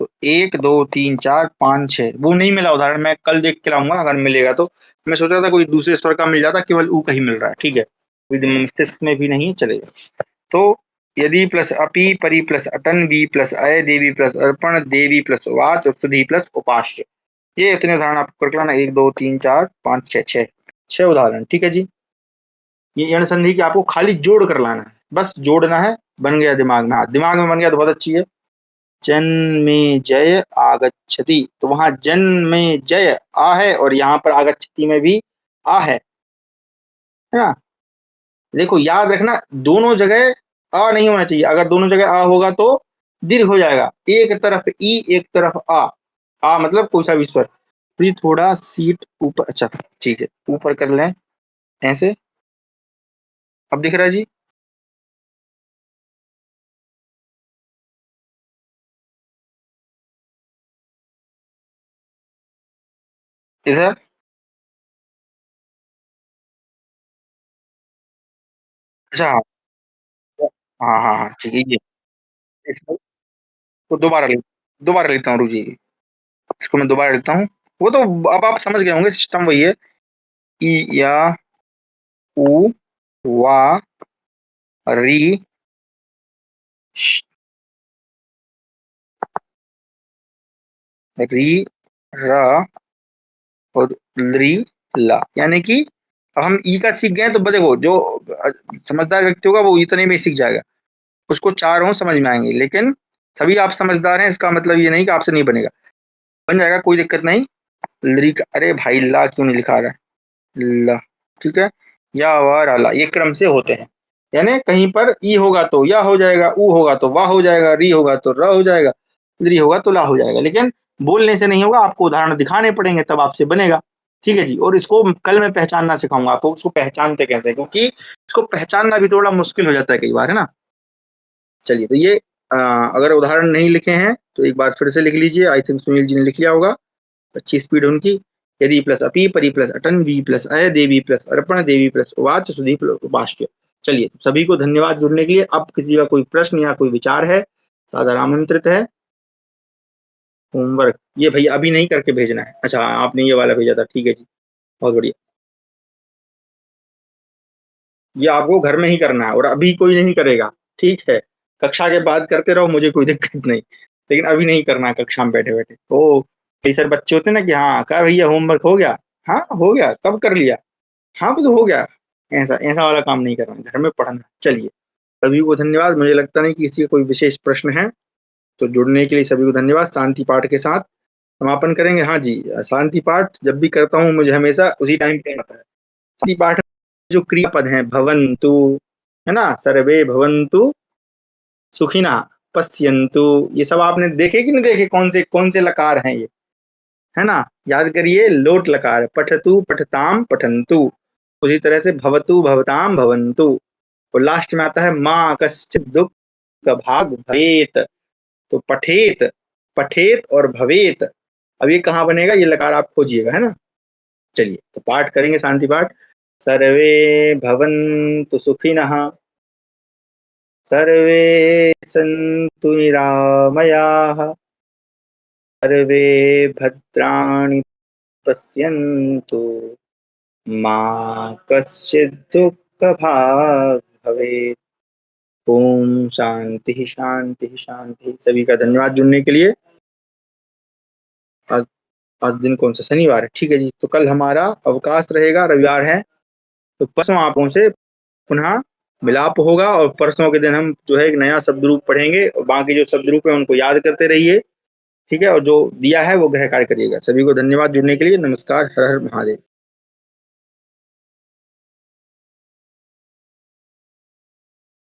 तो 1 2 3 4 5 6 वो नहीं मिला उदाहरण, मैं कल देख के लाऊंगा अगर मिलेगा तो। मैं सोच रहा था कोई दूसरे स्वर का मिल जाता, केवल ऊ का ही मिल रहा है, ठीक है, विधि मस्तिष्क में भी नहीं चलेगा। तो यदि प्लस अपि परि प्लस अटन वी प्लस अय देवी प्लस अर्पण देवी प्लस वाच सुधी प्लस उपास्य, ये इतने उदाहरण आपको करके लाना, 1 2 3 4 5 6 छह उदाहरण, ठीक है जी। ये यण संधि की आपको खाली जोड़ कर लाना है, बस जोड़ना है, बन गया दिमाग में, हाँ दिमाग में बन गया तो बहुत अच्छी है। जन्मे जय आगच्छति, तो वहां जन्मे जय आ है और यहाँ पर आगच्छति में भी आ है ना। देखो याद रखना, दोनों जगह आ नहीं होना चाहिए, अगर दोनों जगह आ होगा तो दीर्घ हो जाएगा, एक तरफ ई एक तरफ आ मतलब कोई सा भी स्वर। तो ये थोड़ा सीट ऊपर, अच्छा ठीक है ऊपर कर लें ऐसे, अब दिख रहा है जी। इधर, अच्छा हाँ हाँ हाँ ठीक है ये, इसको तो दोबारा लेता हूँ, रुकिए इसको मैं दोबारा लेता हूँ। वो तो अब आप समझ गए होंगे, सिस्टम वही है। ई या उ वा री श, री र और ली ला, यानी कि अब हम ई का सीख गए तो देखो जो समझदार व्यक्ति होगा वो इतने में ही सीख जाएगा, उसको चारों समझ में आएंगे, लेकिन सभी आप समझदार हैं इसका मतलब ये नहीं कि आपसे नहीं बनेगा, बन जाएगा कोई दिक्कत नहीं। लरी का, अरे भाई ला क्यों नहीं लिखा रहा है, ला, ठीक है, या वा रा ला, ये क्रम से होते हैं, यानी कहीं पर ई होगा तो या हो जाएगा, ऊ होगा तो वाह हो जाएगा, री होगा तो र हो जाएगा, ली होगा तो ला हो जाएगा, लेकिन बोलने से नहीं होगा, आपको उदाहरण दिखाने पड़ेंगे तब आपसे बनेगा, ठीक है जी। और इसको कल मैं पहचानना सिखाऊंगा आपको, उसको पहचानते कैसे, क्योंकि इसको पहचानना भी थोड़ा मुश्किल हो जाता है कई बार, है ना। चलिए तो ये अगर उदाहरण नहीं लिखे हैं तो एक बार फिर से लिख लीजिए, आई थिंक सुनील जी ने लिख लिया होगा, अच्छी स्पीड है उनकी। यदि प्लस अपी परि प्लस अटन वी प्लस अय देवी प्लस अर्पण देवी प्लस उवाच सुधी प्लस उपास्य। चलिए सभी को धन्यवाद जुड़ने के लिए। अब किसी का कोई प्रश्न या कोई विचार है, सादर आमंत्रित है। होमवर्क ये भैया अभी नहीं करके भेजना है, अच्छा आपने ये वाला भेजा था, ठीक है जी, बहुत बढ़िया। ये आपको घर में ही करना है और अभी कोई नहीं करेगा, ठीक है, कक्षा के बाद करते रहो, मुझे कोई दिक्कत नहीं, लेकिन अभी नहीं करना है कक्षा में बैठे बैठे। ओ कई सारे बच्चे होते हैं ना कि हाँ क्या भैया होमवर्क हो गया, हाँ हो गया, कब कर लिया, हाँ वो तो हो गया, ऐसा ऐसा वाला काम नहीं करना, घर में पढ़ना। चलिए सभी को धन्यवाद, मुझे लगता नहीं कि किसी का कोई विशेष प्रश्न है, तो जुड़ने के लिए सभी को धन्यवाद। शांति पाठ के साथ समापन करेंगे। हाँ जी, शांति पाठ जब भी करता हूँ मुझे हमेशा उसी टाइम पे आता है। शांति पाठ में जो क्रियापद है भवन्तु, है ना, सर्वे भवन्तु सुखिना पश्यन्तु, ये सब आपने देखे कि नहीं देखे, कौन से लकार हैं ये, है ना, याद करिए, लोट लकार, पठतु पठताम पठन्तु, उसी तरह से भवतु भवताम भवन्तु, और लास्ट में आता है माँ कश्चित दुख भाग भवेत, तो पठेत, पठेत और भवेत, अब ये कहाँ बनेगा, ये लकार आप खोजिएगा, है ना। चलिए तो पाठ करेंगे शांति पाठ। सर्वे भवन्तु सुखिनः, सर्वे सन्तु निरामयाः, सर्वे भद्राणि पश्यन्तु, मा कश्चित् दुःखभाग् भवेत्। ओम शांति शांति शांति। सभी का धन्यवाद जुड़ने के लिए। आज आज दिन कौन सा, शनिवार है, ठीक है जी, तो कल हमारा अवकाश रहेगा, रविवार है, तो परसों आपों से पुनः मिलाप होगा, और परसों के दिन हम जो है एक नया शब्द रूप पढ़ेंगे, और बाकी जो शब्द रूप है उनको याद करते रहिए, ठीक है, और जो दिया है वो गृह कार्य करिएगा। सभी को धन्यवाद जुड़ने के लिए, नमस्कार, हर हर महादेव।